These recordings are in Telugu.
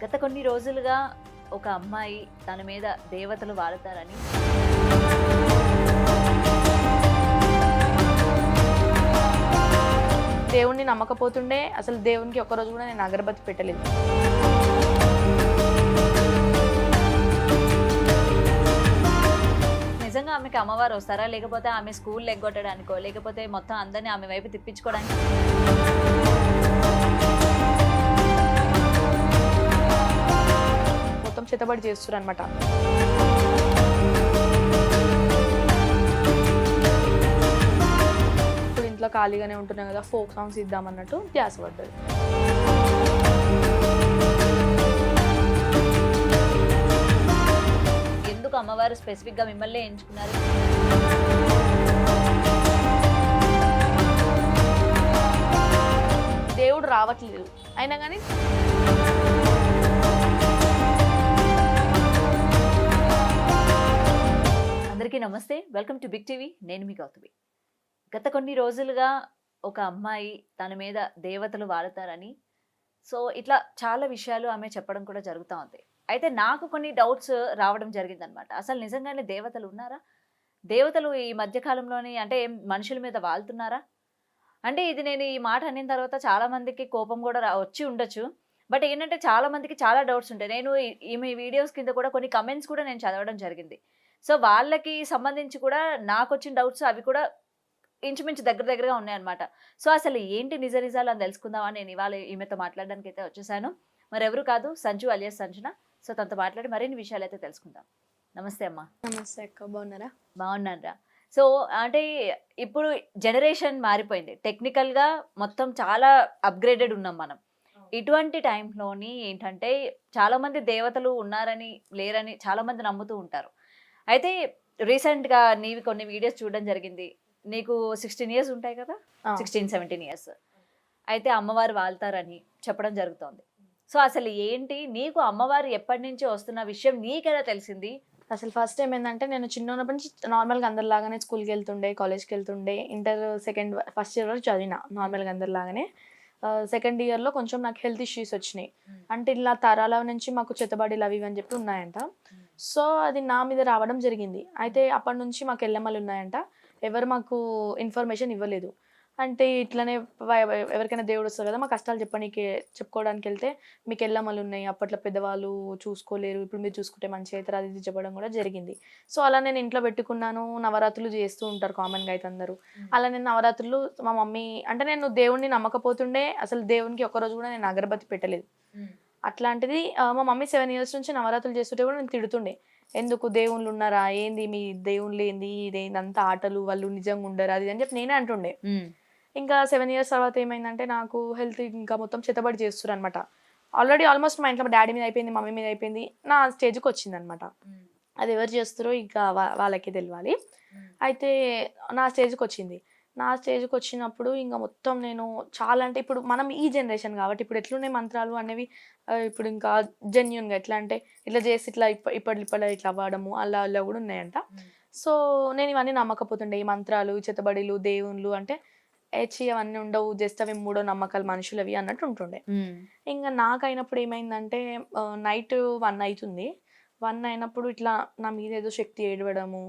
గత కొన్ని రోజులుగా ఒక అమ్మాయి తన మీద దేవతలు వాడతారని దేవుణ్ణి నమ్మకపోతుండే అసలు దేవునికి ఒక్కరోజు కూడా నేను అగరబత్తి పెట్టలేదు. నిజంగా ఆమెకి అమ్మవారు వస్తారా, లేకపోతే ఆమె స్కూల్ ఎగ్గొట్టడానికో, లేకపోతే మొత్తం అందరినీ ఆమె వైపు తిప్పించుకోవడానికి? మొత్తం చేతబడి చేస్తున్నారు అనమాట. ఇప్పుడు ఇంట్లో ఖాళీగానే ఉంటున్నాయి కదా, ఫోక్ సాంగ్స్ ఇద్దామన్నట్టు ధ్యాస పడ్డది. ఎందుకు అమ్మవారు స్పెసిఫిక్ గా మిమ్మల్ని ఎంచుకున్నారు? దేవుడు రావట్లేదు అయినా కానీ అందరికీ నమస్తే, వెల్కమ్ టు బిగ్ టీవీ. నేను మీ గౌతమి. గత కొన్ని రోజులుగా ఒక అమ్మాయి తన మీద దేవతలు వాడతారని ఇట్లా చాలా విషయాలు ఆమె చెప్పడం కూడా జరుగుతూ ఉంది. అయితే నాకు కొన్ని డౌట్స్ రావడం జరిగిందనమాట. అసలు నిజంగానే దేవతలు ఉన్నారా? దేవతలు ఈ మధ్య కాలంలోని అంటే మనుషుల మీద వాళ్తున్నారా? అంటే ఇది నేను ఈ మాట అనిన తర్వాత చాలా మందికి కోపం కూడా వచ్చి ఉండొచ్చు. బట్ ఏంటంటే చాలా మందికి చాలా డౌట్స్ ఉంటాయి. నేను ఈమె వీడియోస్ కింద కూడా కొన్ని కమెంట్స్ కూడా నేను చదవడం జరిగింది. వాళ్ళకి సంబంధించి కూడా నాకు వచ్చిన డౌట్స్ అవి కూడా ఇంచుమించు దగ్గరగా ఉన్నాయన్నమాట. అసలు ఏంటి నిజాలు అని తెలుసుకుందామని నేను ఇవాళ ఈమెతో మాట్లాడడానికి అయితే వచ్చేసాను. మరెవరు కాదు, సంజు అలియాస్ సంజన. తనతో మాట్లాడి మరిన్ని విషయాలు అయితే తెలుసుకుందాం. నమస్తే అమ్మా. నమస్తే అక్క, బాగున్నారా? బాగున్నారా? అంటే ఇప్పుడు జనరేషన్ మారిపోయింది. టెక్నికల్గా మొత్తం చాలా అప్గ్రేడెడ్ ఉన్నాం మనం. ఇటువంటి టైంలోని ఏంటంటే చాలా మంది దేవతలు ఉన్నారని లేరని చాలా మంది నమ్ముతూ ఉంటారు. అయితే రీసెంట్గా నీవి కొన్ని వీడియోస్ చూడడం జరిగింది. నీకు 16 ఇయర్స్ ఉంటాయి కదా, 16-17 ఇయర్స్. అయితే అమ్మవారు వాళ్తారని చెప్పడం జరుగుతోంది. అసలు ఏంటి, నీకు అమ్మవారు ఎప్పటి నుంచి వస్తున్న విషయం నీకెలా తెలిసింది? అసలు ఫస్ట్ టైం ఏంటంటే నేను చిన్నప్పటి నుంచి నార్మల్గా అందరిలాగానే స్కూల్కి వెళ్తుండే, కాలేజ్కి వెళ్తుండే. ఇంటర్ ఫస్ట్ ఇయర్ వరకు చదివిన నార్మల్గా అందరిలాగానే. సెకండ్ ఇయర్లో కొంచెం నాకు హెల్త్ ఇష్యూస్ వచ్చినాయి. అంటే ఇలా తరాల నుంచి మాకు చేతబడిలు అవి అని చెప్పి ఉన్నాయంట. అది నా మీద రావడం జరిగింది. అయితే అప్పటి నుంచి మాకు ఎల్లమ్మలు ఉన్నాయంట. ఎవరు మాకు ఇన్ఫర్మేషన్ ఇవ్వలేదు. అంటే ఇట్లనే ఎవరికైనా దేవుడు వస్తారు కదా, మా కష్టాలు చెప్పుకోవడానికి వెళ్తే మీకు ఎల్లమ్మలు ఉన్నాయి, అప్పట్లో పెద్దవాళ్ళు చూసుకోలేరు, ఇప్పుడు మీరు చూసుకుంటే మంచి అవుతారు, అది చెప్పడం కూడా జరిగింది. అలా నేను ఇంట్లో పెట్టుకున్నాను. నవరాత్రులు చేస్తూ ఉంటారు కామన్గా అయితే అందరూ. అలా నేను నవరాత్రులు మా మమ్మీ అంటే నేను దేవుణ్ణి నమ్మకపోతుండే అసలు దేవునికి ఒక్కరోజు కూడా నేను అగరబత్తి పెట్టలేదు. అట్లాంటిది మా మమ్మీ 7 ఇయర్స్ నుంచి నవరాత్రులు చేస్తుంటే కూడా నేను తిడుతుండే, ఎందుకు దేవుళ్ళు ఉన్నారా, ఏంది మీ దేవుళ్ళు ఏంది, ఇదేంది అంతా ఆటలు, వాళ్ళు నిజంగా ఉండరు అది అని చెప్పి నేనే అంటుండే. ఇంకా 7 ఇయర్స్ తర్వాత ఏమైందంటే నాకు హెల్త్ ఇంకా మొత్తం చేతబడి చేస్తున్నారు అనమాట. ఆల్రెడీ ఆల్మోస్ట్ మా ఇంట్లో మా డాడీ మీద అయిపోయింది, మమ్మీ మీద అయిపోయింది, నా స్టేజ్కి వచ్చింది అనమాట. అది ఎవరు చేస్తారో ఇంకా వాళ్ళకే తెలియాలి. అయితే నా స్టేజ్కి వచ్చింది. నా స్టేజ్కి వచ్చినప్పుడు ఇంకా మొత్తం నేను చాలా అంటే ఇప్పుడు మనం ఈ జనరేషన్ కాబట్టి ఇప్పుడు ఎట్లున్నాయి మంత్రాలు అనేవి, ఇప్పుడు ఇంకా జెన్యున్గా ఎట్లా అంటే ఇట్లా చేసి ఇట్లా ఇప్పట్లో ఇట్లా అవ్వడము అలా అలా కూడా ఉన్నాయంట. నేను ఇవన్నీ నమ్మకపోతుండే, ఈ మంత్రాలు, చేతబడిలు, దేవుళ్ళు అంటే అవన్నీ ఉండవు, జస్ట్ అవి మూడో నమ్మకాలు మనుషులవి అన్నట్టు ఉంటుండే. ఇంకా నాకైనప్పుడు ఏమైందంటే నైట్ 1 అవుతుంది. 1 అయినప్పుడు ఇట్లా నా మీద ఏదో శక్తి ఏడవడము,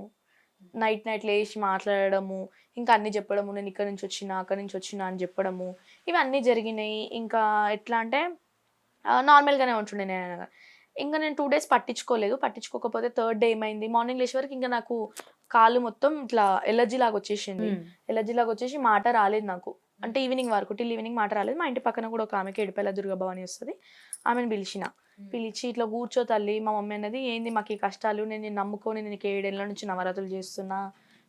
నైట్ లేచి మాట్లాడడము, ఇంకా అన్నీ చెప్పడము, నేను ఇక్కడ నుంచి వచ్చినా అక్కడి నుంచి వచ్చినా అని చెప్పడము, ఇవన్నీ జరిగినాయి. ఇంకా ఎట్లా అంటే నార్మల్గానే ఉంటుండే నేను. ఇంకా నేను 2 days పట్టించుకోకపోతే థర్డ్ డే ఏమైంది, మార్నింగ్ లేచే వరకు ఇంకా నాకు కాలు మొత్తం ఇట్లా ఎలర్జీ లాగా వచ్చేసింది. ఎలర్జీ లాగా వచ్చేసి మాట రాలేదు నాకు. అంటే ఈవినింగ్ వరకు టిల్ ఈవినింగ్ మాట రాలేదు. మా ఇంటి పక్కన కూడా ఒక ఆమెకి ఎడిపల్ల దుర్గభవాని వస్తుంది, ఆమెను పిలిచి ఇట్లా కూర్చో తల్లి, మా మమ్మీ అన్నది ఏంది మాకు ఈ కష్టాలు, నేను నమ్ముకొని నేను 7 ఏళ్ళ నుంచి నవరాత్రులు చేస్తున్నా,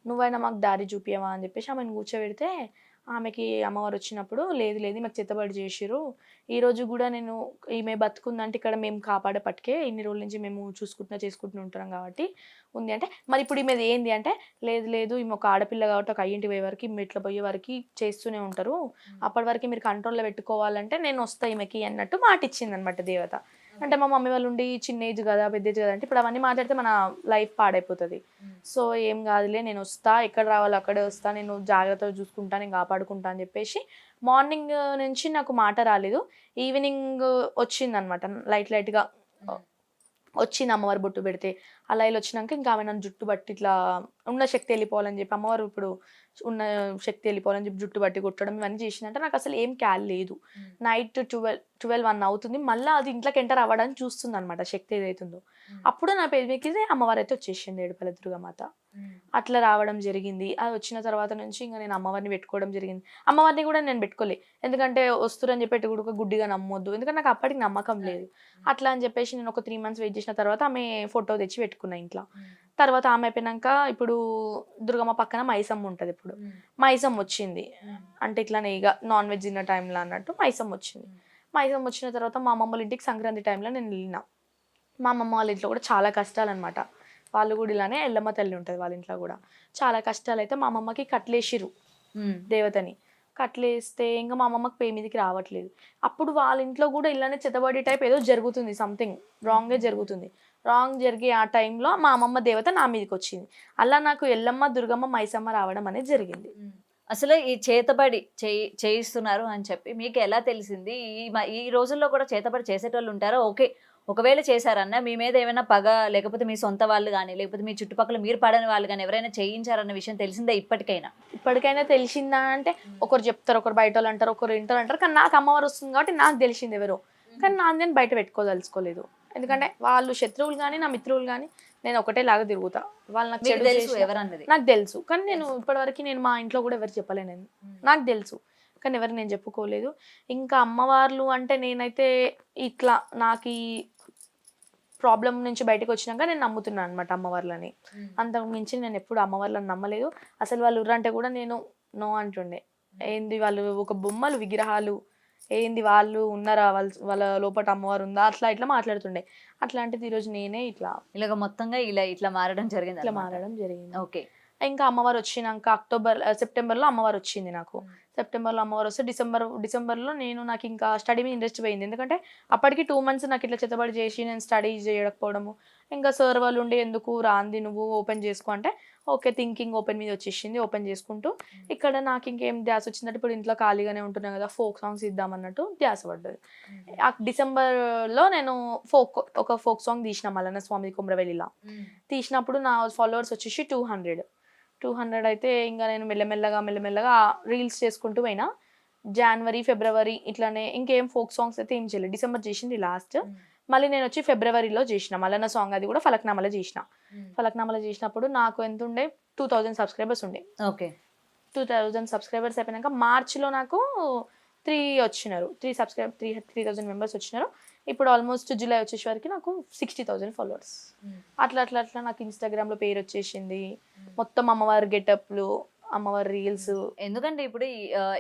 నువ్వైనా మాకు దారి చూపియవా అని చెప్పేసి ఆమెను కూర్చోబెడితే ఆమెకి అమ్మవారు వచ్చినప్పుడు లేదు మాకు చేతబడి చేసిరు, ఈరోజు కూడా నేను ఈమె బతుకుందంటే ఇక్కడ మేము కాపాడే పట్టుకే ఇన్ని రోజుల నుంచి మేము చేసుకుంటూ ఉంటాం కాబట్టి ఉంది అంటే, మరి ఇప్పుడు ఈమెది ఏంది అంటే, లేదు ఈమె ఒక ఆడపిల్ల కాబట్టి ఒక 5 పోయే వరకు మెట్ల పోయే వరకు చేస్తూనే ఉంటారు, అప్పటి వరకు మీరు కంట్రోల్లో పెట్టుకోవాలంటే నేను వస్తా ఈమెకి అన్నట్టు మాట ఇచ్చింది అనమాట దేవత. అంటే మా మమ్మీ వాళ్ళు ఉండి చిన్న ఏజ్ కదా పెద్ద ఏజ్ కదా అంటే ఇప్పుడు అవన్నీ మాట్లాడితే మన లైఫ్ పాడైపోతుంది. సో ఏం కాదులే నేను వస్తా, ఎక్కడ రావాలో అక్కడే వస్తా, నేను జాగ్రత్తగా చూసుకుంటా, నేను కాపాడుకుంటా అని చెప్పేసి మార్నింగ్ నుంచి నాకు మాట రాలేదు. ఈవినింగ్ వచ్చిందనమాట లైట్ లైట్గా వచ్చింది అమ్మవారు బొట్టు పెడితే. అలా ఇలా వచ్చినాక ఇంకా ఆమె నన్ను జుట్టు బట్టి ఇట్లా ఉన్న శక్తి వెళ్ళిపోవాలని చెప్పి అమ్మవారు ఇప్పుడు ఉన్న శక్తి వెళ్ళిపోవాలని చెప్పి జుట్టు బట్టి కొట్టడం ఇవన్నీ చేసిందంటే నాకు అసలు ఏం క్యాల్ లేదు. నైట్ 12-1 అవుతుంది, మళ్ళీ అది ఇంట్లోకి ఎంటర్ అవ్వడానికి చూస్తుంది అనమాట శక్తి ఏదైతుందో. అప్పుడు నా పేరు మీదకి అమ్మవారు అయితే వచ్చేసింది ఏడుపల దుర్గమాత. అట్లా రావడం జరిగింది. అది వచ్చిన తర్వాత నుంచి ఇంకా నేను అమ్మవారిని పెట్టుకోవడం జరిగింది. అమ్మవారిని కూడా నేను పెట్టుకోలే, ఎందుకంటే వస్తురని చెప్పి కూడా గుడ్డిగా నమ్మొద్దు, ఎందుకంటే నాకు అప్పటికి నమ్మకం లేదు. అట్లా అని చెప్పేసి నేను ఒక 3 months వెయిట్ చేసిన తర్వాత ఆమె ఫోటో తెచ్చి పెట్టుకున్నా ఇంట్లో. తర్వాత ఆమె అయిపోయినాక ఇప్పుడు దుర్గమ్మ పక్కన మైసమ్మ ఉంటుంది. ఇప్పుడు మైసమ్మ వచ్చింది అంటే ఇట్లానే ఇక నాన్ వెజ్ తిన్న టైంలో అన్నట్టు మైసమ్మ వచ్చింది. మైసమ్మ వచ్చిన తర్వాత మా అమ్మమ్మ వాళ్ళ ఇంటికి సంక్రాంతి టైంలో నేను వెళ్ళిన. మా అమ్మమ్మ వాళ్ళ ఇంట్లో కూడా చాలా కష్టాలు అనమాట. వాళ్ళు కూడా ఇలానే ఎల్లమ్మ తల్లి ఉంటుంది వాళ్ళ ఇంట్లో కూడా చాలా కష్టాలు. అయితే మా అమ్మమ్మకి కట్లేసిరు దేవతని. కట్లేస్తే ఇంకా మా అమ్మమ్మకి పే మీదకి రావట్లేదు. అప్పుడు వాళ్ళ ఇంట్లో కూడా ఇలానే చెత్తబడి టైప్ ఏదో జరుగుతుంది, సంథింగ్ రాంగే జరుగుతుంది. రాంగ్ జరిగే ఆ టైంలో మా అమ్మమ్మ దేవత నా మీదకి వచ్చింది. అలా నాకు ఎల్లమ్మ దుర్గమ్మ మైసమ్మ రావడం అనేది జరిగింది. అసలు ఈ చేతబడి చేయిస్తున్నారు అని చెప్పి మీకు ఎలా తెలిసింది? ఈ రోజుల్లో కూడా చేతబడి చేసేటోళ్ళు ఉంటారా? ఓకే, ఒకవేళ చేశారన్న మీ మీద ఏమైనా పగ, లేకపోతే మీ సొంత వాళ్ళు కానీ, లేకపోతే మీ చుట్టుపక్కల మీరు పడని వాళ్ళు కానీ ఎవరైనా చేయించారన్న విషయం తెలిసిందే ఇప్పటికైనా తెలిసిందా అంటే ఒకరు చెప్తారు, ఒకరు బయట వాళ్ళు అంటారు, ఒకరు ఇంటర్ అంటారు. కానీ నాకు అమ్మవారు వస్తుంది కాబట్టి నాకు తెలిసింది ఎవరో. కానీ నేను బయట పెట్టుకోదలుచుకోలేదు, ఎందుకంటే వాళ్ళు శత్రువులు కానీ నా మిత్రువులు కానీ నేను ఒకటే లాగా తిరుగుతా. వాళ్ళు నాకు చెడు తెలుసు ఎవరన్నది నాకు తెలుసు, కానీ నేను ఇప్పటివరకు నేను మా ఇంట్లో కూడా ఎవరు చెప్పలేను. నాకు తెలుసు కానీ ఎవరు నేను చెప్పుకోలేదు. ఇంకా అమ్మవార్లు అంటే నేనైతే ఇట్లా నాకు ఈ ప్రాబ్లం నుంచి బయటకు వచ్చినాక నేను నమ్ముతున్నాను అనమాట అమ్మవార్లని. అంతకు మించి నేను ఎప్పుడు అమ్మవార్లను నమ్మలేదు. అసలు వాళ్ళు ఉర్రంటే కూడా నేను నో అంటుండే. ఏంది వాళ్ళు ఒక బొమ్మలు విగ్రహాలు, ఏంది వాళ్ళు ఉన్నారా, వాళ్ళ లోపల అమ్మవారు ఉందా, అట్లా ఇట్లా మాట్లాడుతుండే. అట్లాంటిది ఈరోజు నేనే ఇలాగ మొత్తంగా ఇట్లా మారడం జరిగింది. ఓకే. ఇంకా అమ్మవారు వచ్చినాక సెప్టెంబర్లో అమ్మవారు వచ్చింది నాకు. సెప్టెంబర్లో అమ్మవారు వస్తే డిసెంబర్లో నాకు ఇంకా స్టడీ మీద ఇంట్రెస్ట్ పోయింది. ఎందుకంటే అప్పటికి 2 months నాకు ఇట్లా చెత్తబడి చేసి నేను స్టడీ చేయకపోవడము. ఇంకా సార్ వాళ్ళు ఉండి ఎందుకు రాంది నువ్వు ఓపెన్ చేసుకో అంటే ఓకే థింకింగ్ ఓపెన్ మీద వచ్చేసింది. ఓపెన్ చేసుకుంటూ ఇక్కడ నాకు ఇంకేం ధ్యాస వచ్చిందంటే ఇప్పుడు ఇంట్లో ఖాళీగానే ఉంటున్నాను కదా, ఫోక్ సాంగ్స్ ఇద్దామన్నట్టు ధ్యాస పడ్డది. డిసెంబర్లో నేను ఒక ఫోక్ సాంగ్ తీసిన మల్లన్న స్వామి కుమ్రవెల్లిలా. తీసినప్పుడు నా ఫాలోవర్స్ వచ్చేసి 200 అయితే ఇంకా నేను మెల్లమెల్లగా రీల్స్ చేసుకుంటూ పోయినా. జనవరి ఫిబ్రవరి ఇట్లానే ఇంకేం ఫోక్ సాంగ్స్ అయితే ఏం చేయలేదు. డిసెంబర్ చేసింది లాస్ట్. మళ్ళీ నేను వచ్చి ఫిబ్రవరిలో చేసిన మల్లన్న సాంగ్, అది కూడా ఫలక్నామాలో చేసిన. ఫలక్నామాలో చేసినప్పుడు నాకు ఎంత ఉండే 2000 సబ్స్క్రైబర్స్ ఉండే. ఓకే. 2000 సబ్స్క్రైబర్స్ అయిపోయినాక మార్చిలో నాకు 3,000 మెంబర్స్ వచ్చినారు. ఇప్పుడు ఆల్మోస్ట్ జూలై వచ్చేసరికి నాకు 60,000 ఫాలోవర్స్. అట్లా నాకు ఇన్స్టాగ్రామ్లో పేరు వచ్చేసింది. మొత్తం అమ్మవారి గెటప్లు, అమ్మవారి రీల్స్. ఎందుకంటే ఇప్పుడు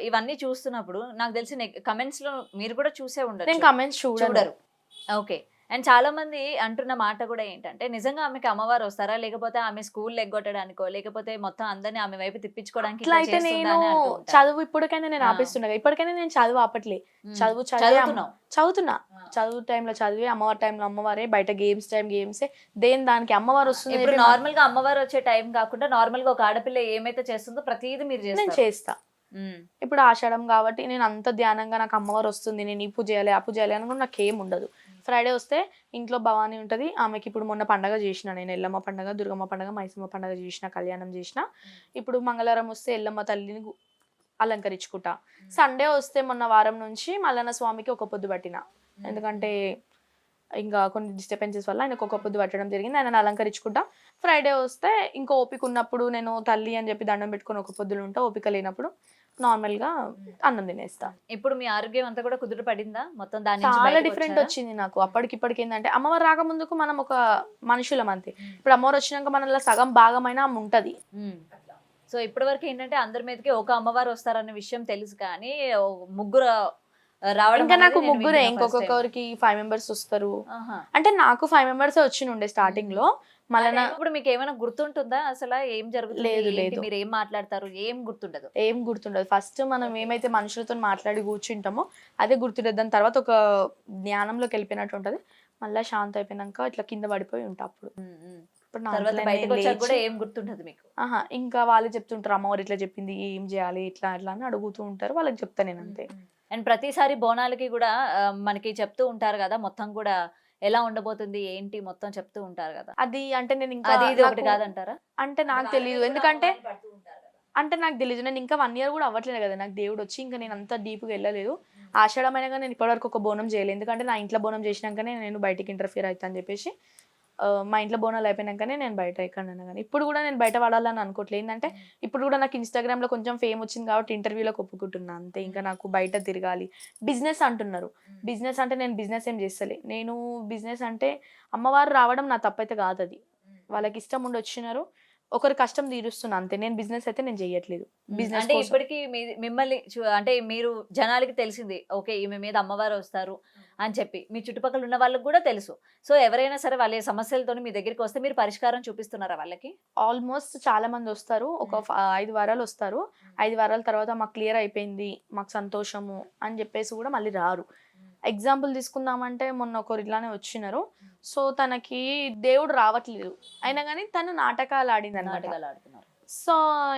ఇవన్నీ చూస్తున్నప్పుడు నాకు తెలిసి కమెంట్స్ లో మీరు కూడా చూసే ఉండరు. నేను కమెంట్స్ చూడరు. ఓకే. అండ్ చాలా మంది అంటున్న మాట కూడా ఏంటంటే నిజంగా ఆమెకి అమ్మవారు వస్తారా, లేకపోతే ఆమె స్కూల్ ఎగ్గొట్టడానికో, లేకపోతే మొత్తం అందరినీ ఆమె వైపు తిప్పించుకోవడానికి ఇట్లా అయితే నేను చదువు ఇప్పటికైనా నేను ఆపేస్తున్నా. ఇప్పటికైనా నేను చదువు ఆపట్లే. చదువుతున్నా. చదువు టైంలో చదివి, అమ్మవారి టైంలో అమ్మవారే, బయట గేమ్స్ టైం గేమ్సే. దానికి అమ్మవారు వస్తుంది. ఇప్పుడు నార్మల్ గా అమ్మవారు వచ్చే టైం కాకుండా నార్మల్ గా ఒక ఆడపిల్ల ఏమైతే చేస్తుందో ప్రతిదీ మీరు నేను చేస్తా. ఇప్పుడు ఆషాఢం కాబట్టి నేను అంత ధ్యానంగా నాకు అమ్మవారు వస్తుంది, నేను ఈ పూజ చేయాలి ఆ పూజ చేయాలి అని కూడా నాకు ఏం ఉండదు. ఫ్రైడే వస్తే ఇంట్లో భవానీ ఉంటుంది, ఆమెకి ఇప్పుడు మొన్న పండగ చేసిన నేను ఎల్లమ్మ పండగ, దుర్గమ్మ పండగ, మైసమ్మ పండగ చేసిన, కళ్యాణం చేసిన. ఇప్పుడు మంగళవారం వస్తే ఎల్లమ్మ తల్లిని అలంకరించుకుంటా. సండే వస్తే మొన్న వారం నుంచి మల్లన్న స్వామికి ఒక పొద్దు పట్టిన, ఎందుకంటే ఇంకా కొన్ని డిస్టర్బెన్సెస్ వల్ల ఆయనకు ఒక పొద్దు పట్టడం జరిగింది. ఆయన అలంకరించుకుంటా. ఫ్రైడే వస్తే ఇంకో ఓపిక ఉన్నప్పుడు నేను తల్లి అని చెప్పి దండం పెట్టుకుని ఒక పొద్దులు ఉంటా. ఓపిక లేనప్పుడు నార్మల్ గా అన్నం తినేస్తా. ఇప్పుడు మీ ఆరోగ్యం అంతా కూడా కుదుట పడిందా మొత్తం? చాలా డిఫరెంట్ వచ్చింది నాకు. అప్పటికిప్పటికి ఏంటంటే అమ్మవారు రాకముందుకు మనం ఒక మనుషులం అంతే. ఇప్పుడు అమ్మవారు వచ్చినాక మనలో సగం భాగమైన ఉంటది. సో ఇప్పటి వరకు ఏంటంటే అందరి మీదకి ఒక అమ్మవారు వస్తారన్న విషయం తెలుసు, కానీ ముగ్గురు రావడం. ఇంకా నాకు ముగ్గురే, ఇంకొకరికి 5 members వస్తారు. అంటే నాకు 5 members వచ్చినుండే స్టార్టింగ్ లో. మళ్ళీ ఇప్పుడు మీకు ఏమైనా గుర్తుంటుందా అసలు ఏం జరుగుతుంది? లేదు, మీరు ఏం మాట్లాడతారు ఏం గుర్తుండదు. ఫస్ట్ మనం ఏమైతే మనుషులతో మాట్లాడి కూర్చుంటామో అదే గుర్తుండదు. దాని తర్వాత ఒక జ్ఞానంలోకి వెళ్ళిపోయినట్టు ఉంటది. మళ్ళీ శాంత అయిపోయినాక ఇట్లా కింద పడిపోయి ఉంటా అప్పుడు. ఇప్పుడు నా తర్వాత అంతలో బయటకు నేను వచ్చాక కూడా లేచి ఏం గుర్తుండదు మీకు. ఆహా ఇంకా వాళ్ళు చెప్తుంటారు అమ్మవారు ఇట్లా చెప్పింది ఏం చేయాలి ఇట్లా ఇట్లా అని అడుగుతూ ఉంటారు, వాళ్ళకి చెప్తా నేను అంతే. అండ్ ప్రతిసారి బోనాలకి కూడా మనకి చెప్తూ ఉంటారు కదా, మొత్తం కూడా ఎలా ఉండబోతుంది ఏంటి మొత్తం చెప్తూ ఉంటారు కదా. అది అంటే నేను ఇంకా అది ఇది ఒకటి నాకు కాదంటారా? అంటే నాకు తెలియదు, ఎందుకంటే అంటే నాకు తెలియదు, నేను ఇంకా 1 year కూడా అవ్వట్లేదు కదా నాకు దేవుడు వచ్చి, ఇంకా నేను అంత డీప్గా వెళ్ళలేదు. ఆషాఢమైనగా నేను ఇప్పటివరకు ఒక బోనం చేయలేదు, ఎందుకంటే నా ఇంట్లో బోనం చేసినాకనే నేను బయటికి ఇంటర్ఫియర్ అవుతా అని చెప్పేసి మా ఇంట్లో బోనాలు అయిపోయినాకనే నేను బయట ఎక్కడన్నా కానీ. ఇప్పుడు కూడా నేను బయట పడాలని అనుకోవట్లేదు, ఏంటంటే ఇప్పుడు కూడా నాకు ఇన్స్టాగ్రామ్లో కొంచెం ఫేమ్ వచ్చింది కాబట్టి ఇంటర్వ్యూలకు ఒప్పుకుంటున్నా అంతే. ఇంకా నాకు బయట తిరగాలి. బిజినెస్ అంటున్నారు, బిజినెస్ అంటే నేను బిజినెస్ ఏం చేస్తలే. నేను బిజినెస్ అంటే అమ్మవారు రావడం నా తప్పైతే కాదు, అది వాళ్ళకి ఇష్టం ఉండి వచ్చినారు, ఒకరి కష్టం తీరుస్తున్నా అంతే. నేను బిజినెస్ అయితే నేను చెయ్యట్లేదు. బిజినెస్ అంటే ఇప్పటికి మిమ్మల్ని అంటే మీరు జనాలకి తెలిసింది ఓకే ఈమె మీద అమ్మవారు వస్తారు అని చెప్పి మీ చుట్టుపక్కల ఉన్న వాళ్ళకి కూడా తెలుసు. సో ఎవరైనా సరే వాళ్ళ సమస్యలతో మీ దగ్గరికి వస్తే మీరు పరిష్కారం చూపిస్తున్నారా వాళ్ళకి? ఆల్మోస్ట్ చాలా మంది వస్తారు, ఒక 5 వారాలు వస్తారు. 5 వారాల తర్వాత మాకు క్లియర్ అయిపోయింది, మాకు సంతోషము అని చెప్పేసి కూడా మళ్ళీ రారు. ఎగ్జాంపుల్ తీసుకుందామంటే మొన్న ఒకరు ఇట్లానే వచ్చినారు. సో తనకి దేవుడు రావట్లేదు, అయినా కానీ తను నాటకాలు ఆడింది అనమాట. నాటకాలు ఆడుతున్నారు. సో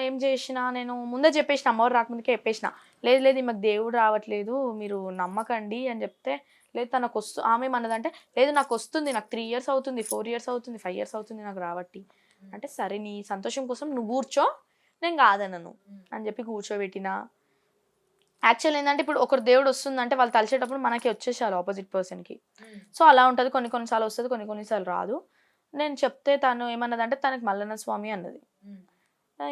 ఏం చేసిన, నేను ముందే చెప్పేసిన, అమ్మవారు రాకముందుకే చెప్పేసిన, లేదు లేదు మాకు దేవుడు రావట్లేదు మీరు నమ్మకండి అని చెప్తే, లేదు తనకు ఆమె ఏమన్నదంటే, లేదు నాకు వస్తుంది, నాకు 3 years అవుతుంది, 4 years అవుతుంది, 5 years అవుతుంది నాకు రావట్టి. అంటే సరే నీ సంతోషం కోసం నువ్వు కూర్చో, నేను కాదనను అని చెప్పి కూర్చోబెట్టిన. యాక్చువల్ ఏంటంటే ఇప్పుడు ఒకరు దేవుడు వస్తుందంటే వాళ్ళు తలిచేటప్పుడు మనకి వచ్చేసారు ఆపోజిట్ పర్సన్కి. సో అలా ఉంటుంది, కొన్నిసార్లు వస్తుంది, కొన్నిసార్లు రాదు. నేను చెప్తే తను ఏమన్నదంటే తనకి మల్లన్న స్వామి అన్నది.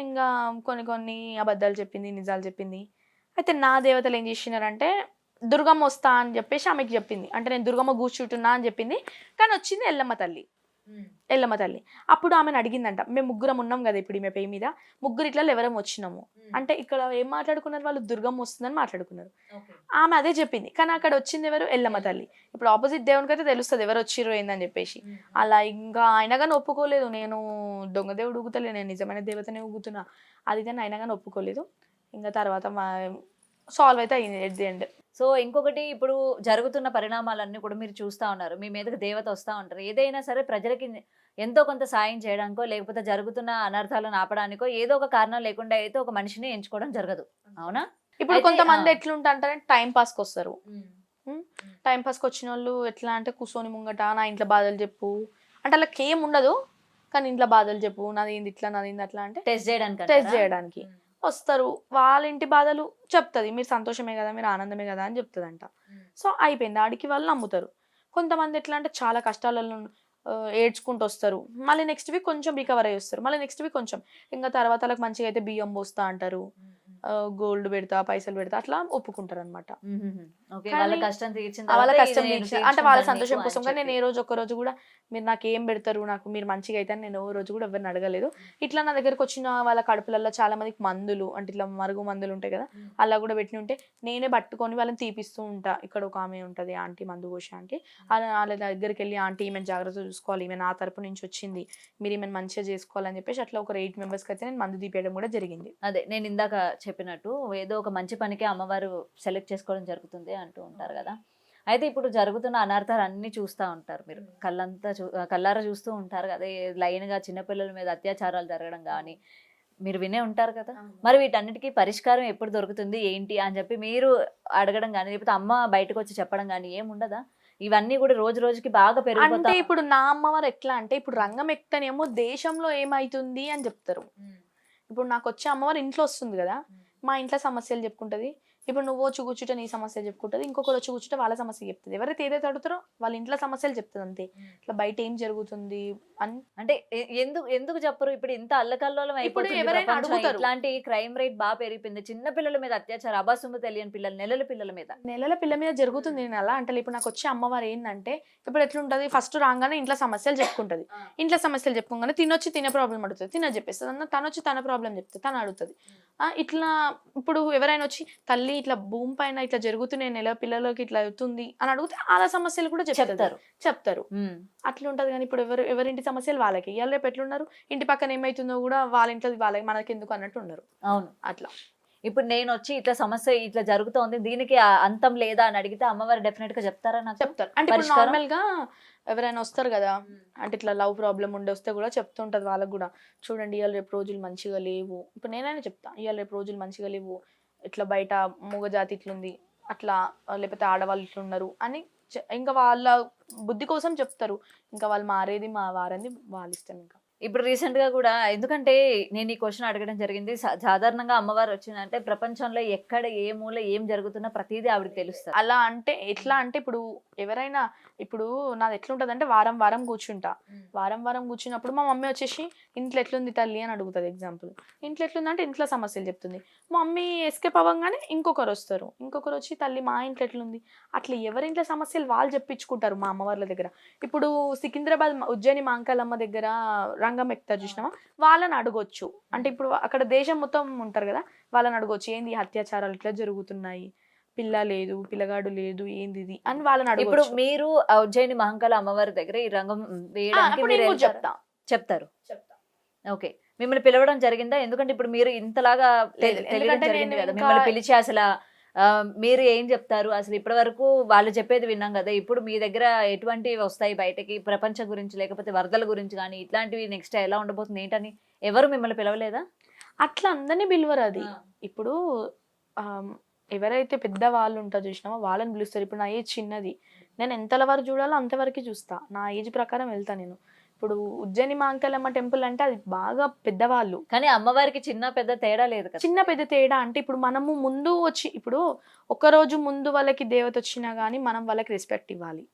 ఇంకా కొన్ని అబద్ధాలు చెప్పింది, నిజాలు చెప్పింది. అయితే నా దేవతలు ఏం చేసినారంటే దుర్గమ్మ వస్తా అని చెప్పేసి ఆమెకి చెప్పింది, అంటే నేను దుర్గమ్మ కూర్చుంటున్నా అని చెప్పింది, కానీ వచ్చింది ఎల్లమ్మ తల్లి. ఎల్లమ్మ తల్లి అప్పుడు ఆమెను అడిగిందంట, మేము ముగ్గురం ఉన్నాం కదా ఇప్పుడు ఈమె పేరు మీద, ముగ్గురు ఇట్లా ఎవరం వచ్చినాము అంటే ఇక్కడ ఏం మాట్లాడుకున్నారు వాళ్ళు, దుర్గమ్మ వస్తుందని మాట్లాడుకున్నారు. ఆమె అదే చెప్పింది, కానీ అక్కడ వచ్చింది ఎవరు, ఎల్లమ్మ తల్లి. ఇప్పుడు ఆపోజిట్ దేవునికి అయితే తెలుస్తుంది ఎవరు వచ్చిర్రు ఏందని చెప్పేసి. అలా ఇంకా ఆయన కానీ ఒప్పుకోలేదు, నేను దొంగ దేవుడు ఊగుతలే, నేను నిజమైన దేవతనే ఊగుతున్నా, అది కానీ ఆయన కానీ ఒప్పుకోలేదు. ఇంకా తర్వాత సాల్వ్ అయితే అయింది ఎట్ ది ఎండ్. సో ఇంకొకటి, ఇప్పుడు జరుగుతున్న పరిణామాలన్నీ కూడా మీరు చూస్తా ఉన్నారు, మీ మీదకి దేవత వస్తూ ఉంటారు. ఏదైనా సరే ప్రజలకి ఎంతో కొంత సాయం చేయడానికో లేకపోతే జరుగుతున్న అనర్థాలను ఆపడానికో ఏదో ఒక కారణం లేకుండా అయితే ఒక మనిషిని ఎంచుకోవడం జరగదు, అవునా? ఇప్పుడు కొంతమంది ఎట్లుంటారంటే టైం పాస్కి వస్తారు. టైం పాస్కి వచ్చిన వాళ్ళు ఎట్లా అంటే కూర్చొని ముంగట నా ఇంట్లో బాధలు చెప్పు అంటే, వాళ్ళకి ఏం ఉండదు కానీ ఇంట్లో బాధలు చెప్పు, నాది ఇట్లా నాది అట్లా అంటే టెస్ట్ చేయడానికి వస్తారు. వాళ్ళ ఇంటి బాధలు చెప్తుంది, మీరు సంతోషమే కదా మీరు ఆనందమే కదా అని చెప్తుందంట. సో అయిపోయింది, ఆడికి వాళ్ళు నమ్ముతారు. కొంతమంది ఎట్లా అంటే చాలా కష్టాలలో ఏడ్చుకుంటూ వస్తారు, మళ్ళీ నెక్స్ట్ వీక్ కొంచెం రికవర్ అయ్యి వస్తారు, మళ్ళీ నెక్స్ట్ వీక్ కొంచెం, ఇంకా తర్వాత వాళ్ళకి మంచిగా అయితే బియ్యం పోస్తా అంటారు, గోల్డ్ పెడతా పైసలు పెడతా అట్లా ఒప్పుకుంటారు అనమాట. వాళ్ళ కష్టం అంటే వాళ్ళ సంతోషం కోసం. కానీ నేను ఏ రోజు ఒక రోజు కూడా మీరు నాకు ఏం పెడతారు, నాకు మీరు మంచిగా అయితే నేను ఓ రోజు కూడా ఎవరిని అడగలేదు. ఇట్లా నా దగ్గరకు వచ్చిన వాళ్ళ కడుపులలో చాలా మందికి మందులు అంటే ఇట్లా మరుగు మందులు ఉంటాయి కదా, అలా కూడా పెట్టి ఉంటే నేనే పట్టుకొని వాళ్ళని తీపిస్తూ ఉంటా. ఇక్కడ ఒక ఆమె ఉంటుంది ఆంటీ, మందు కోసే ఆంటీ, వాళ్ళ దగ్గరికి వెళ్ళి ఆంటీ ఈమెను జాగ్రత్త చూసుకోవాలి, ఈమె నా తరపు నుంచి వచ్చింది, మీరు ఈమెను మంచిగా చేసుకోవాలని చెప్పేసి అట్లా ఒక 8 members అయితే నేను మందు తీపేయడం కూడా జరిగింది. అదే నేను ఇందాక చెప్పినట్టు ఏదో ఒక మంచి పనికి అమ్మవారు సెలెక్ట్ చేసుకోవడం జరుగుతుంది అంటూ ఉంటారు కదా. అయితే ఇప్పుడు జరుగుతున్న అనర్థాలు అన్ని చూస్తూ ఉంటారు మీరు, కళ్ళారా చూస్తూ ఉంటారు కదా. లైన్గా చిన్నపిల్లల మీద అత్యాచారాలు జరగడం కానీ మీరు వినే ఉంటారు కదా. మరి వీటన్నిటికీ పరిష్కారం ఎప్పుడు దొరుకుతుంది ఏంటి అని చెప్పి మీరు అడగడం కానీ లేకపోతే అమ్మ బయటకు వచ్చి చెప్పడం కానీ ఏముండదా? ఇవన్నీ కూడా రోజు రోజుకి బాగా పెరుగుతాయి. అంటే ఇప్పుడు నా అమ్మవారు ఎట్లా అంటే ఇప్పుడు రంగం ఎక్కనేమో దేశంలో ఏమైతుంది అని చెప్తారు. ఇప్పుడు నాకు వచ్చే అమ్మవారు ఇంట్లో వస్తుంది కదా, మా ఇంట్లో సమస్యలు చెప్పుకుంటుంది. ఇప్పుడు నువ్వు వచ్చి కూర్చుంటే నీ సమస్యలు చెప్పుకుంటుంది, ఇంకొకరు వచ్చి కూర్చుంటే వాళ్ళ సమస్య చెప్తుంది. ఎవరైతే ఏదైతే అడుగుతారో వాళ్ళ ఇంట్లో సమస్యలు చెప్తుంది అంతే. ఇట్లా బయట ఏం జరుగుతుంది అంటే ఎందుకు చెప్పరు? ఇప్పుడు ఇంత అల్లకల్లోలం అయిపోతుంది, ఎవరైనా అడుగుతారు. ఇట్లాంటి క్రైమ్ రేట్ బాగా పెరిగిపోయింది, చిన్న పిల్లల మీద అత్యాచారం, అబాసుము తెలియని పిల్లలు, నెలల పిల్లల మీద జరుగుతుంది. నేను అలా అంటే ఇప్పుడు నాకు వచ్చే అమ్మవారు ఏంటంటే ఇప్పుడు ఎట్లుంటది, ఫస్ట్ రాగానే ఇంట్లో సమస్యలు చెప్పుకుంటది, ఇంట్లో సమస్యలు చెప్పుకోగానే తినొచ్చి తినే ప్రాబ్లం అడుగుతుంది, తిన చెప్పేస్తుంది అన్న, తనొచ్చి తన ప్రాబ్లం చెప్తుంది, తను అడుగుతుంది. ఇట్లా ఇప్పుడు ఎవరైనా వచ్చి తల్లి ఇట్లా భూమి పైన ఇట్లా జరుగుతున్నాయి, నెల పిల్లలకి ఇట్లా అవుతుంది అని అడిగితే వాళ్ళ సమస్యలు కూడా చెప్తారు. అట్లా ఉంటది. కానీ ఇప్పుడు ఎవరింటి సమస్యలు వాళ్ళకి, ఇవాళ రేపు ఎట్లున్నారు, ఇంటి పక్కన ఏమైతుందో కూడా వాళ్ళ ఇంట్లో వాళ్ళకి మనకి ఎందుకు అన్నట్టు ఉన్నారు. అవును. అట్లా ఇప్పుడు నేను వచ్చి ఇట్లా సమస్య ఇట్లా జరుగుతోంది, దీనికి అంతం లేదా అని అడిగితే అమ్మవారు డెఫినెట్ గా చెప్తారా నాకు? చెప్తారు. అంటే ఇప్పుడు పరిష్కారం? నార్మల్ గా ఎవరైనా వస్తారు కదా, అంటే ఇట్లా లవ్ ప్రాబ్లం ఉండి వస్తే కూడా చెప్తుంటది వాళ్ళకి కూడా, చూడండి ఇవాళ రేపు రోజులు మంచిగా లేవు. ఇప్పుడు నేనైనా చెప్తా, ఇవాళ రేపు రోజులు మంచిగా లేవు, ఇట్లా బయట మూగజాతి ఇట్లుంది, అట్లా లేకపోతే ఆడవాళ్ళు ఇట్లున్నారు అని ఇంకా వాళ్ళ బుద్ధి కోసం చెప్తారు. ఇంకా వాళ్ళు మారేది మా వారంది వాళ్ళ ఇష్టం. ఇంకా ఇప్పుడు రీసెంట్ గా కూడా, ఎందుకంటే నేను ఈ క్వశ్చన్ అడగడం జరిగింది, సాధారణంగా అమ్మవారు వచ్చిందంటే ప్రపంచంలో ఎక్కడ ఏ మూల ఏం జరుగుతున్నా ప్రతిదీ ఆవిడకి తెలుస్తుంది. అలా అంటే ఎట్లా అంటే ఇప్పుడు ఎవరైనా, ఇప్పుడు నాది ఎట్లుంటది అంటే వారం వారం కూర్చుంటా, వారం వారం కూర్చున్నప్పుడు మా మమ్మీ వచ్చేసి ఇంట్లో ఎట్లుంది తల్లి అని అడుగుతుంది. ఎగ్జాంపుల్, ఇంట్లో ఎట్లుందంటే ఇంట్లో సమస్యలు చెప్తుంది. మా మమ్మీ ఎస్కేప్ అవ్వగానే ఇంకొకరు వస్తారు, ఇంకొకరు వచ్చి తల్లి మా ఇంట్లో ఎట్లుంది, అట్లా ఎవరింట్లో సమస్యలు వాళ్ళు చెప్పించుకుంటారు మా అమ్మవార్ల దగ్గర. ఇప్పుడు సికింద్రాబాద్ ఉజ్జయిని మాంకాలమ్మ దగ్గర రంగం ఎక్కుతారు చూసినావా, వాళ్ళని అడగొచ్చు. అంటే ఇప్పుడు అక్కడ దేశం మొత్తం ఉంటారు కదా, వాళ్ళని అడగొచ్చు ఏంది అత్యాచారాలు ఇట్లా జరుగుతున్నాయి, పిల్ల లేదు పిల్లగాడు లేదు ఏంది ఇది అని వాళ్ళని ఇప్పుడు అడగొచ్చు. మీరు ఆ ఉజ్జయిని మహంకాళ అమ్మవారి దగ్గర ఈ రంగం వేయడానికి అప్పుడు మీరు నేను కూడా వెళ్తారా? చెప్తా. చెప్తారు. ఓకే. మిమ్మల్ని పిలవడం జరిగిందా? ఎందుకంటే ఇప్పుడు మీరు ఇంతలాగా లేదు, తెలియడం ఎందుకంటే జరిగింది నేను కదా, ఇంకా మిమ్మల్ని పిలిచి అసలు మీరు ఏం చెప్తారు అసలు? ఇప్పటి వరకు వాళ్ళు చెప్పేది విన్నాం కదా, ఇప్పుడు మీ దగ్గర ఎటువంటివి వస్తాయి బయటకి, ప్రపంచం గురించి లేకపోతే వరదల గురించి కానీ ఇట్లాంటివి నెక్స్ట్ ఎలా ఉండబోతుంది ఏంటని ఎవరు మిమ్మల్ని పిలవలేదా? అట్లా అందరినీ పిలువరు అది. ఇప్పుడు ఆమ్, ఎవరైతే పెద్ద వాళ్ళు ఉంటారో చూసినామో వాళ్ళని పిలుస్తారు. ఇప్పుడు నా ఏజ్ చిన్నది, నేను ఎంతల వరకు చూడాలో అంతవరకు చూస్తా, నా ఏజ్ ప్రకారం వెళ్తా నేను. ఇప్పుడు ఉజ్జయిని మాంకాలమ్మ టెంపుల్ అంటే అది బాగా పెద్దవాళ్ళు. కానీ అమ్మవారికి చిన్న పెద్ద తేడా లేదు కదా. చిన్న పెద్ద తేడా అంటే ఇప్పుడు మనము ముందు వచ్చి, ఇప్పుడు ఒక రోజు ముందు వాళ్ళకి దేవత వచ్చినా కానీ మనం వాళ్ళకి రెస్పెక్ట్ ఇవ్వాలి.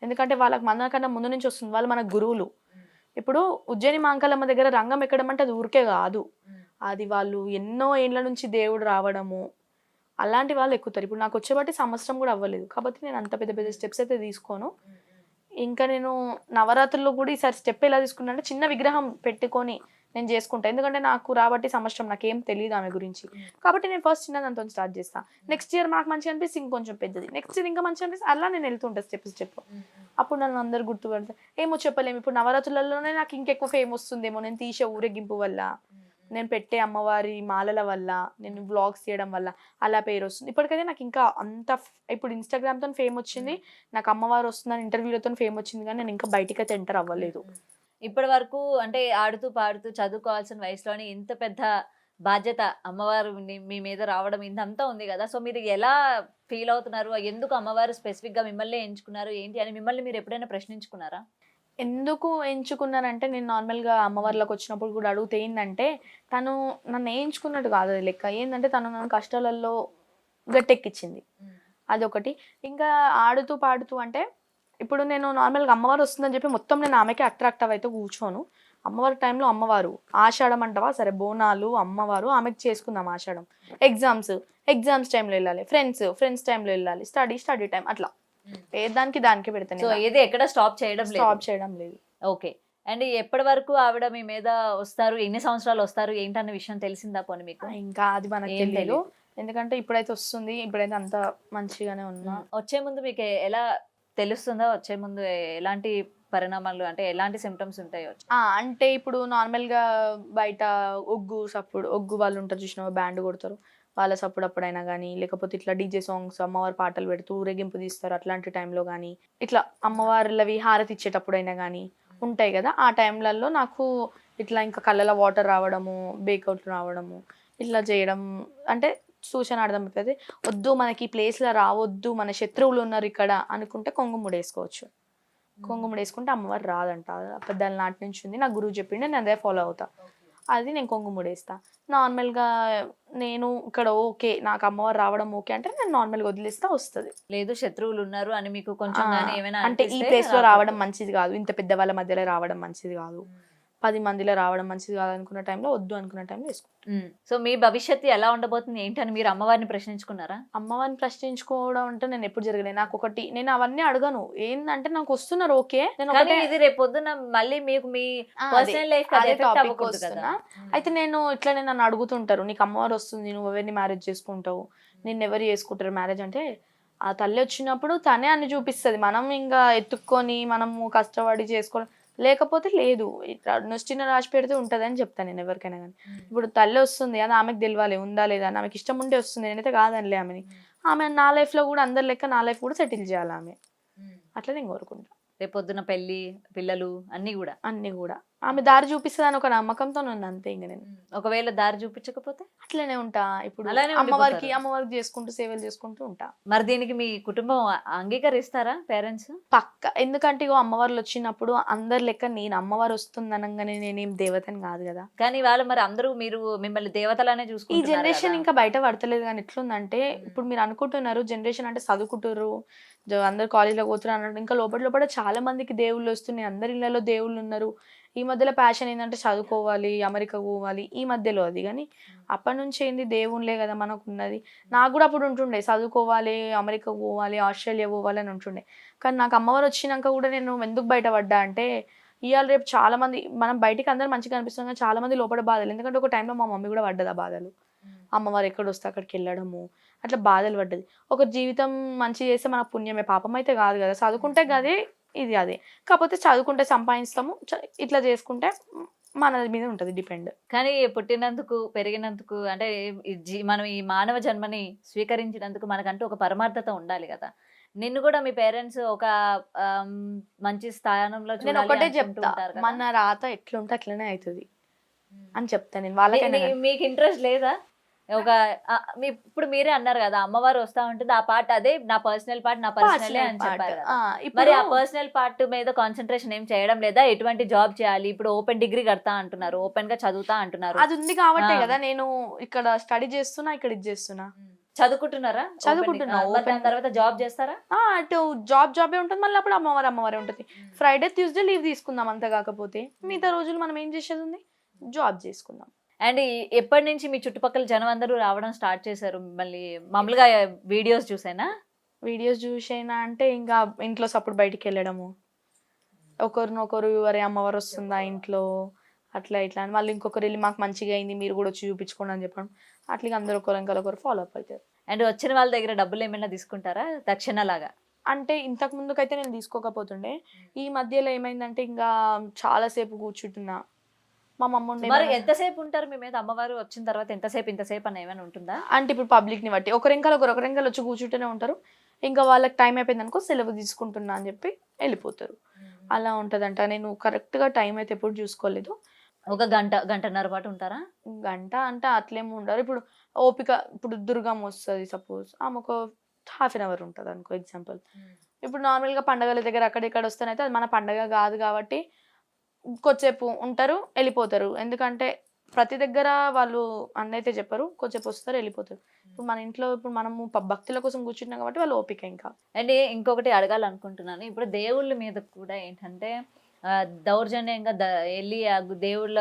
ఎందుకంటే వాళ్ళకి మనకన్నా ముందు నుంచి వస్తుంది, వాళ్ళు మన గురువులు. ఇప్పుడు ఉజ్జయిని మాంకాలమ్మ దగ్గర రంగం ఎక్కడం అంటే అది ఊరికే కాదు, అది వాళ్ళు ఎన్నో ఏళ్ళ నుంచి దేవుడు రావడము, అలాంటి వాళ్ళు ఎక్కుతారు. ఇప్పుడు నాకు వచ్చేబట్టి సంవత్సరం కూడా అవ్వలేదు కాబట్టి నేను అంత పెద్ద పెద్ద స్టెప్స్ అయితే తీసుకోను. ఇంకా నేను నవరాత్రుల్లో కూడా ఈసారి స్టెప్ ఎలా తీసుకున్నా అంటే చిన్న విగ్రహం పెట్టుకొని నేను చేసుకుంటా. ఎందుకంటే నాకు రాబట్టి సంవత్సరం నాకేం తెలియదు ఆమె గురించి, కాబట్టి నేను ఫస్ట్ చిన్న దాంతో స్టార్ట్ చేస్తా. నెక్స్ట్ ఇయర్ నాకు మంచిగా అనిపిస్తే ఇంకొంచెం పెద్దది, నెక్స్ట్ ఇయర్ ఇంకా మంచిగా అనిపిస్తే అలా నేను వెళ్తుంటా స్టెప్. అప్పుడు నన్ను అందరు గుర్తుపడతారు. ఏమో చెప్పలేము, ఇప్పుడు నవరాత్రులలోనే నాకు ఇంకెక్కువ ఫేమ్ వస్తుందేమో, నేను తీసే ఊరేగింపు వల్ల, నేను పెట్టే అమ్మవారి మాలల వల్ల, నేను వ్లాగ్స్ చేయడం వల్ల అలా పేరు వస్తుంది. ఇప్పటికైతే నాకు ఇంకా అంత ఇప్పుడు ఇన్స్టాగ్రామ్తో ఫేమ్ వచ్చింది, నాకు అమ్మవారు వస్తుందని ఇంటర్వ్యూలతో ఫేమ్ వచ్చింది, కానీ నేను ఇంకా బయటికి అయితే ఎంటర్ అవ్వలేదు. ఇప్పటి వరకు అంటే ఆడుతూ పాడుతూ చదువుకోవాల్సిన వయసులోని ఇంత పెద్ద బాధ్యత అమ్మవారు మీ మీద రావడం ఇంతంతా ఉంది కదా, సో మీరు ఎలా ఫీల్ అవుతున్నారు? ఎందుకు అమ్మవారు స్పెసిఫిక్ గా మిమ్మల్ని ఎంచుకున్నారు ఏంటి అని మిమ్మల్ని మీరు ఎప్పుడైనా ప్రశ్నించుకున్నారా? ఎందుకు ఎంచుకున్నానంటే, నేను నార్మల్గా అమ్మవార్లకు వచ్చినప్పుడు కూడా అడిగితే ఏంటంటే, తను నన్ను ఎంచుకున్నట్టు కాదు అది లెక్క. ఏంటంటే తను నన్ను కష్టాలలో గట్టెక్కించింది, అదొకటి. ఇంకా ఆడుతూ పాడుతూ అంటే, ఇప్పుడు నేను నార్మల్గా అమ్మవారు వస్తుందని చెప్పి మొత్తం నేను ఆమెకి అట్రాక్ట్ అయితే కూర్చోను. అమ్మవారి టైంలో అమ్మవారు, ఆషాఢం అంటావా సరే, బోనాలు అమ్మవారు, ఆమెకి చేసుకుందాం ఆషాఢం. ఎగ్జామ్స్ టైంలో వెళ్ళాలి, ఫ్రెండ్స్ టైంలో వెళ్ళాలి, స్టడీ టైం, అట్లా ఏ దానికి సో పెడతాను, ఏది ఎక్కడ స్టాప్ చేయడం లేదు. ఓకే. అండ్ ఎప్పటి వరకు ఆవిడ మీ మీద వస్తారు, ఎన్ని సంవత్సరాలు వస్తారు ఏంటన్న విషయం తెలిసిందా పోనీ మీకు? ఇంకా అది మనకు ఏం తెలియదు, ఎందుకంటే ఇప్పుడైతే వస్తుంది, ఇప్పుడైతే అంత మంచిగానే ఉన్నా. వచ్చే ముందు మీకు ఎలా తెలుస్తుందా? వచ్చే ముందు ఎలాంటి పరిణామాలు అంటే ఎలాంటి సిమ్టమ్స్ ఉంటాయి? అంటే ఇప్పుడు నార్మల్గా బయట ఒగ్గు వాళ్ళు ఉంటారు చూసిన, బ్యాండ్ కొడతారు, వాళ్ళ సప్పుడు అప్పుడైనా కానీ, లేకపోతే ఇట్లా డీజే సాంగ్స్ అమ్మవారి పాటలు పెడుతూ ఊరేగింపు తీస్తారు, అట్లాంటి టైంలో కానీ, ఇట్లా అమ్మవార్లవి హారతి ఇచ్చేటప్పుడైనా కానీ ఉంటాయి కదా, ఆ టైంలలో నాకు ఇట్లా ఇంకా కళ్ళలో వాటర్ రావడము, బేకౌట్ రావడము, ఇట్లా చేయడం అంటే సూచన అర్థం అవుతుంది. వద్దు మనకి ఈ ప్లేస్లో రావద్దు, మన శత్రువులు ఉన్నారు ఇక్కడ అనుకుంటే కొంగుముడి వేసుకోవచ్చు. కొంగుముడి వేసుకుంటే అమ్మవారు రాదంట, పెద్దల నాటి నుంచి ఉంది, నా గురువు చెప్పిండే, నేను అదే ఫాలో అవుతా. అది నేను కొంగుముడి వేస్తా. నార్మల్గా నేను ఇక్కడ ఓకే, నాకు అమ్మవారు రావడం ఓకే అంటే నేను నార్మల్గా వదిలేస్తా, వస్తుంది. లేదు శత్రువులు ఉన్నారు అని మీకు కొంచెం ఏమైనా అంటే ఈ ప్లేస్లో రావడం మంచిది కాదు, ఇంత పెద్ద వాళ్ళ మధ్యలో రావడం మంచిది కాదు, 10 మందిలో రావడం మంచిది కాదు అనుకున్న టైంలో, వద్దు అనుకున్న టైంలో వేసుకో. సో మీ భవిష్యత్తు ఎలా ఉండబోతుంది ఏంటని మీరు అమ్మవారిని ప్రశ్నించుకున్నారా? అమ్మవారిని ప్రశ్నించుకోవడం అంటే నేను ఎప్పుడు జరగలేదు. నాకు ఒకటి, నేను అవన్నీ అడగను, ఏంటంటే నాకు వస్తున్నారు ఓకే, నేను ఇది రేపు పొద్దున మళ్ళీ మీకు మీ పర్సనల్ లైఫ్ అయితే నేను ఇట్లా నన్ను అడుగుతుంటారు, నీకు అమ్మవారు వస్తుంది, నువ్వు ఎవరిని మ్యారేజ్ చేసుకుంటావు, నిన్ను ఎవరు చేసుకుంటారు మ్యారేజ్ అంటే, ఆ తల్లి వచ్చినప్పుడు తనే అన్ని చూపిస్తుంది, మనం ఇంకా ఎత్తుక్కొని మనము కష్టపడి చేసుకోవడం లేకపోతే లేదు. ఇట్లా చిన్న రాసి పెడితే ఉంటదని చెప్తాను నేను ఎవరికైనా కానీ. ఇప్పుడు తల్లి వస్తుంది అది ఆమెకు తెలవాలి ఉందా లేదా అని. ఆమెకి ఇష్టం ఉంటే వస్తుంది. నేనైతే కాదనిలే ఆమెని. ఆమె నా లైఫ్లో కూడా అందరి లెక్క నా లైఫ్ కూడా సెటిల్ చేయాలి ఆమె. అట్లా నేను కోరుకుంటా. రేపొద్దున పెళ్లి పిల్లలు అన్ని కూడా అన్ని కూడా ఆమె దారి చూపిస్తుందని ఒక నమ్మకంతో నన్ను అంతే. ఇంక నేను ఒకవేళ దారి చూపించకపోతే అట్లనే ఉంటా. ఇప్పుడు అలానే అమ్మవారికి ఉండిపోతారు. చేసుకుంటూ సేవలు చేసుకుంటూ ఉంటా. మరి దీనికి మీ కుటుంబం అంగీకరిస్తారా పేరెంట్స్? పక్క. ఎందుకంటే ఇగో అమ్మవార్లు వచ్చినప్పుడు అందరి లెక్క నేను అమ్మవారు వస్తుంది అనగానే నేనేం దేవతని కాదు కదా. కానీ వాళ్ళు మరి అందరూ మిమ్మల్ని దేవతలానే ఈ చూసుకుంటున్నారు జనరేషన్ కదా. ఇంకా బయట పడతలేదు కానీ ఎట్లుందంటే ఇప్పుడు మీరు అనుకుంటున్నారు జనరేషన్ అంటే చదువుకుంటారు అందరు కాలేజీలో పోతున్నారు అన్నట్టు. ఇంకా లోపల చాలా మందికి దేవుళ్ళు వస్తున్నాయి. అందరి ఇళ్లలో దేవుళ్ళు ఉన్నారు. ఈ మధ్యలో ప్యాషన్ ఏంటంటే చదువుకోవాలి, అమెరికా పోవాలి, ఈ మధ్యలో అది. కానీ అప్పటి నుంచి ఏంది దేవుళ్ళే కదా మనకు ఉన్నది. నాకు కూడా అప్పుడు ఉంటుండే చదువుకోవాలి, అమెరికా పోవాలి, ఆస్ట్రేలియా పోవాలి అని ఉంటుండే. కానీ నాకు అమ్మవారు వచ్చినాక కూడా నేను ఎందుకు బయటపడ్డా అంటే ఇవాళ రేపు చాలా మంది మనం బయటికి అందరూ మంచిగా అనిపిస్తాం కానీ చాలా మంది లోపల బాధలు. ఎందుకంటే ఒక టైంలో మా మమ్మీ కూడా పడ్డది ఆ బాధలు. అమ్మవారు ఎక్కడ వస్తే అక్కడికి వెళ్ళడము అట్లా బాధలు పడ్డది. ఒక జీవితం మంచి చేస్తే మనకు పుణ్యమే, పాపం అయితే కాదు కదా. చదువుకుంటే గదే ఇది అదే. కాకపోతే చదువుకుంటే సంపాదిస్తాము, ఇట్లా చేసుకుంటే మన మీద ఉంటుంది డిపెండ్. కానీ పుట్టినందుకు పెరిగినందుకు అంటే మనం ఈ మానవ జన్మని స్వీకరించినందుకు మనకంటూ ఒక పరమార్థత ఉండాలి కదా. నిన్ను కూడా మీ పేరెంట్స్ ఒక మంచి స్థానంలో నేను చూడాలి ఒకటే అనుకుంటూ చెప్తా, ఉంటారు కదా. మన రాత ఎట్లుంటే అట్లనే అవుతుంది అని చెప్తా నేను వాళ్ళకైనా కానీ. మీకు ఇంట్రెస్ట్ లేదా? ఒక ఇప్పుడు మీరే అన్నారు కదా అమ్మవారు వస్తా ఉంటుంది, ఆ పార్ట్ అదే నా పర్సనల్ పార్ట్, నా పర్సనల్ అని చెప్పారు కదా. మరి ఆ పర్సనల్ పార్ట్ మీద కాన్సన్ట్రేషన్ ఏం చేయడం లేదా? ఎటువంటి జాబ్ చేయాలి? ఇప్పుడు ఓపెన్ డిగ్రీ కడతా అంటున్నారు, ఓపెన్ గా చదువుతా అంటున్నారు. అది ఉంది కాబట్టే కదా నేను ఇక్కడ స్టడీ చేస్తున్నా, ఇక్కడ ఇది చేస్తున్నా. చదువుకుంటున్నారా? చదువుకుంటున్నా. దాని తర్వాత జాబ్ చేస్తారా? అటు జాబే ఉంటుంది, మళ్ళీ అప్పుడు అమ్మవారే ఉంటుంది. ఫ్రైడే ట్యూస్డే లీవ్ తీసుకుందాం అంతే. కాకపోతే మిగతా రోజులు మనం ఏం చేసేది ఉంది, జాబ్ చేసుకుందాం. అండ్ ఎప్పటి నుంచి మీ చుట్టుపక్కల జనం అందరూ రావడం స్టార్ట్ చేశారు మళ్ళీ? మామూలుగా వీడియోస్ చూసేనా? వీడియోస్ చూసేనా అంటే ఇంకా ఇంట్లో సపోర్ట్ బయటికి వెళ్ళడము, ఒకరినొకరు అరే అమ్మవారు వస్తుందా ఇంట్లో అట్లా ఇట్లా అని. మళ్ళీ ఇంకొకరు వెళ్ళి మాకు మంచిగా అయింది మీరు కూడా వచ్చి చూపించుకోండి అని చెప్పడం. అట్లా అందరూ ఒకరు ఫాలో అప్ అవుతారు. అండ్ వచ్చిన వాళ్ళ దగ్గర డబ్బులు ఏమైనా తీసుకుంటారా దక్షిణ లాగా? అంటే ఇంతకు ముందుకైతే నేను తీసుకోకపోతుండే. ఈ మధ్యలో ఏమైందంటే ఇంకా చాలాసేపు కూర్చుంటున్నా. మా మమ్మ మరి ఎంతసేపు ఉంటారు మీ మీద అమ్మవారు వచ్చిన తర్వాత? ఇంతసేపు అని ఏమైనా ఉంటుందా? అంటే ఇప్పుడు పబ్లిక్ ని బట్టి ఒకరింకాలు వచ్చి కూర్చుంటూనే ఉంటారు. ఇంకా వాళ్ళకి టైం అయిపోయింది అనుకో సెలవు తీసుకుంటున్నా అని చెప్పి వెళ్ళిపోతారు. అలా ఉంటదంట. నేను కరెక్ట్ గా టైం అయితే ఎప్పుడు చూసుకోలేదు. ఒక గంటన్నర పాటు ఉంటారా? గంట అంటే అట్లేమి ఉండరు. ఇప్పుడు ఓపిక, ఇప్పుడు దుర్గమ్మ వస్తుంది సపోజ్, ఆమె ఒక ½ అన్ అవర్ ఉంటుంది అనుకో ఎగ్జాంపుల్. ఇప్పుడు నార్మల్ గా పండగల దగ్గర అక్కడిక్కడ వస్తేనైతే అది మన పండగ కాదు కాబట్టి కొద్దిసేపు ఉంటారు వెళ్ళిపోతారు. ఎందుకంటే ప్రతి దగ్గర వాళ్ళు అన్నైతే చెప్పరు, కొద్దిసేపు వస్తారు వెళ్ళిపోతారు. ఇప్పుడు మన ఇంట్లో ఇప్పుడు మనము భక్తుల కోసం కూర్చుంటున్నాం కాబట్టి వాళ్ళు ఓపిక. ఇంకా అండ్ ఇంకొకటి అడగాలనుకుంటున్నాను. ఇప్పుడు దేవుళ్ళ మీద కూడా ఏంటంటే దౌర్జన్యంగా వెళ్ళి దేవుళ్ళ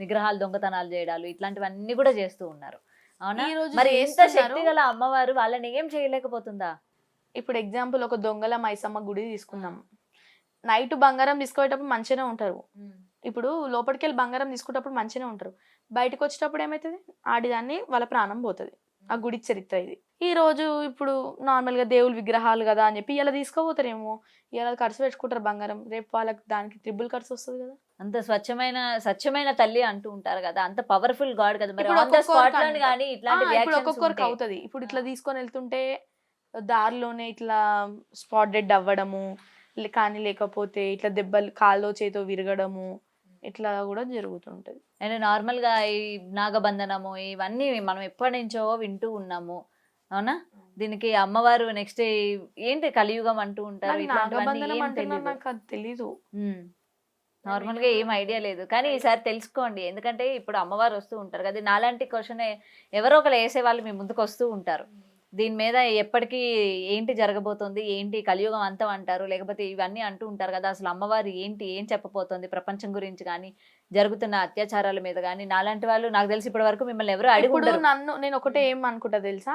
విగ్రహాలు దొంగతనాలు చేయడాలు ఇట్లాంటివన్నీ కూడా చేస్తూ ఉన్నారు. అవునా? మరి ఎంత శక్తి గల అమ్మవారు వాళ్ళని ఏం చేయలేకపోతుందా? ఇప్పుడు ఎగ్జాంపుల్ ఒక దొంగల మైసమ్మ గుడి తీసుకుందాం. నైట్ బంగారం తీసుకునేటప్పుడు మంచిగానే ఉంటారు. ఇప్పుడు లోపలికి వెళ్ళి బంగారం తీసుకునేటప్పుడు మంచిగానే ఉంటారు. బయటకు వచ్చేటప్పుడు ఏమవుతుంది, ఆడిదాన్ని వాళ్ళ ప్రాణం పోతుంది. ఆ గుడి చరిత్ర ఇది. ఈ రోజు ఇప్పుడు నార్మల్ గా దేవుళ్ళ విగ్రహాలు కదా అని చెప్పి ఇలా తీసుకోపోతారేమో, ఇలా ఖర్చు పెట్టుకుంటారు బంగారం, రేపు వాళ్ళకి దానికి ట్రిపుల్ ఖర్చు వస్తుంది కదా. అంత స్వచ్ఛమైన తల్లి అంటూ ఉంటారు కదా, అంత పవర్ఫుల్ గాడ్ కదా. మరి ఆన్ ద స్పాట్ లో గాని ఇట్లాంటి రియాక్షన్స్ ఒక్కొక్కరికి అవుతుంది. ఇప్పుడు ఇట్లా తీసుకొని వెళ్తుంటే దారిలోనే ఇట్లా స్పాట్ డెడ్ అవ్వడము, కానీ లేకపోతే ఇట్లా దెబ్బలు కాల్లో చేతో విరగడము ఇట్లా కూడా జరుగుతుంటది. అండ్ నార్మల్ గా ఈ నాగబంధనము ఇవన్నీ మనం ఎప్పటి నుంచో వింటూ ఉన్నాము. అవునా? దీనికి అమ్మవారు నెక్స్ట్ ఏంటి కలియుగం అంటూ ఉంటారు. తెలీదు, నార్మల్ గా ఏం ఐడియా లేదు. కానీ ఈసారి తెలుసుకోండి, ఎందుకంటే ఇప్పుడు అమ్మవారు వస్తూ ఉంటారు కదా. నాలాంటి క్వశ్చన్ ఎవరో ఒకరు వేసే వాళ్ళు మీ ముందుకు వస్తూ ఉంటారు. దీని మీద ఎప్పటికీ ఏంటి జరగబోతోంది, ఏంటి కలియుగం అంతం అంటారు, లేకపోతే ఇవన్నీ అంటూ ఉంటారు కదా. అసలు అమ్మవారు ఏం చెప్పబోతోంది ప్రపంచం గురించి కానీ, జరుగుతున్న అత్యాచారాల మీద కానీ. నాలాంటి వాళ్ళు నాకు తెలిసి ఇప్పటి వరకు మిమ్మల్ని ఎవరు అడుగుంటారు. నేను ఒకటే ఏం అనుకుంటా తెలుసా,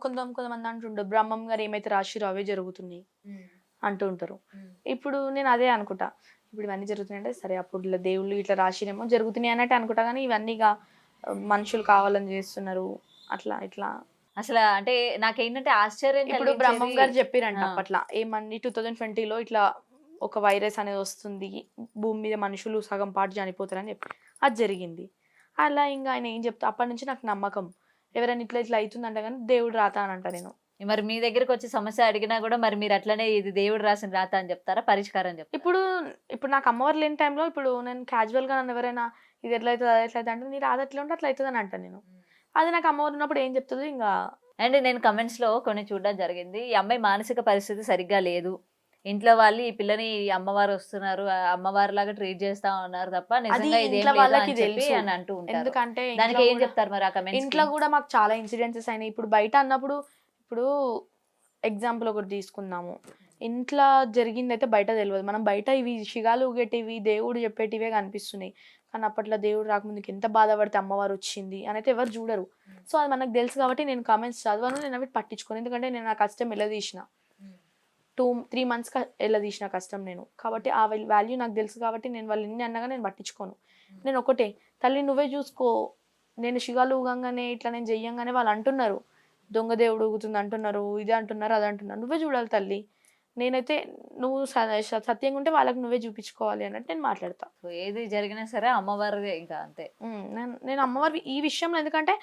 కొంతమంది అంటుంటారు బ్రహ్మం గారు ఏమైతే రాశిరో అవే జరుగుతున్నాయి అంటూ ఉంటారు. ఇప్పుడు నేను అదే అనుకుంటా, ఇప్పుడు ఇవన్నీ జరుగుతున్నాయి అంటే సరే అప్పుడు ఇలా దేవుళ్ళు ఇట్లా రాశిరేమో జరుగుతున్నాయి అన్నట్టు అనుకుంటా. కానీ ఇవన్నీగా మనుషులు కావాలని చేస్తున్నారు అట్లా ఇట్లా. అసలు అంటే నాకేంటంటే ఆశ్చర్యం. ఇప్పుడు బ్రహ్మం గారు చెప్పారంట అప్పట్లా ఏమని 2020లో ఇట్లా ఒక వైరస్ అనేది వస్తుంది, భూమి మీద మనుషులు సగం పాటు చనిపోతారని చెప్పి అది జరిగింది. అలా ఇంకా ఆయన ఏం చెప్తా అప్పటి నుంచి నాకు నమ్మకం, ఎవరైనా ఇట్లా ఇట్లా అవుతుందంట కానీ దేవుడు రాత అని అంట నేను. మరి మీ దగ్గరికి వచ్చి సమస్య అడిగినా కూడా మరి మీరు అట్లనే ఇది దేవుడు రాసిన రాత అని చెప్తారా, పరిష్కారం చెప్తారా? ఇప్పుడు ఇప్పుడు నాకు అమ్మవారు లేని టైంలో ఇప్పుడు నేను క్యాజువల్గా నన్ను ఎవరైనా ఇది ఎట్లా అవుతుంది అది ఎట్లా అవుతుంది అంటే నీ రాత ఎట్లా ఉంటే అట్లా అవుతుంది అని అంటాను నేను. అది నాకు అమ్మవారు ఉన్నప్పుడు ఏం చెప్తుంది ఇంకా. అండ్ నేను కమెంట్స్ లో కొన్ని చూడడం జరిగింది, ఈ అమ్మాయి మానసిక పరిస్థితి సరిగ్గా లేదు, ఇంట్లో వాళ్ళు ఈ పిల్లని అమ్మవారు వస్తున్నారు అమ్మవారి లాగా ట్రీట్ చేస్తా ఉన్నారు తప్ప అది నిజంగా ఇదేం ఇంట్లో లేదు వాళ్ళకి అని చెప్పి తెలుసు. అని అంటూ ఉంటారు. ఎందుకంటే దానికి ఇంట్లో ఏం కూడా- చెప్తారు మరి ఆ కమెంట్స్? ఇంట్లో కూడా మాకు చాలా ఇన్సిడెన్సెస్ అయినాయి. ఇప్పుడు బయట అన్నప్పుడు ఇప్పుడు ఎగ్జాంపుల్ ఒకటి తీసుకుందాము, ఇంట్లో జరిగింది అయితే బయట తెలియదు. మనం బయట ఇవి శిగాలు ఊగేటివి దేవుడు చెప్పేటివే కనిపిస్తున్నాయి, కానీ అప్పట్లో దేవుడు రాకముందుకు ఎంత బాధపడితే అమ్మవారు వచ్చింది అని అయితే ఎవరు చూడరు. సో అది మనకు తెలుసు కాబట్టి నేను కామెంట్స్ చదవను, నేను అవి పట్టించుకోను. ఎందుకంటే నేను నా కష్టం ఎల్లదీసిన 2-3 months ఎల్లదీసిన కష్టం నేను, కాబట్టి ఆ వాల్యూ నాకు తెలుసు కాబట్టి నేను వాళ్ళు ఎన్ని అన్నగా నేను పట్టించుకోను. నేను ఒకటే, తల్లి నువ్వే చూసుకో, నేను శిగాలు ఊగంగానే ఇట్లా నేను చెయ్యంగానే వాళ్ళు అంటున్నారు దొంగ దేవుడు ఊగుతుంది అంటున్నారు, ఇది అంటున్నారు అది అంటున్నారు, నువ్వే చూడాలి తల్లి. నేనైతే నువ్వు సత్యంగా ఉంటే వాళ్ళకి నువ్వే చూపించుకోవాలి అన్నట్టు నేను మాట్లాడతా. సో ఏది జరిగినా సరే అమ్మవారిదే ఇంకా అంతే. నేను అమ్మవారి ఈ విషయంలో, ఎందుకంటే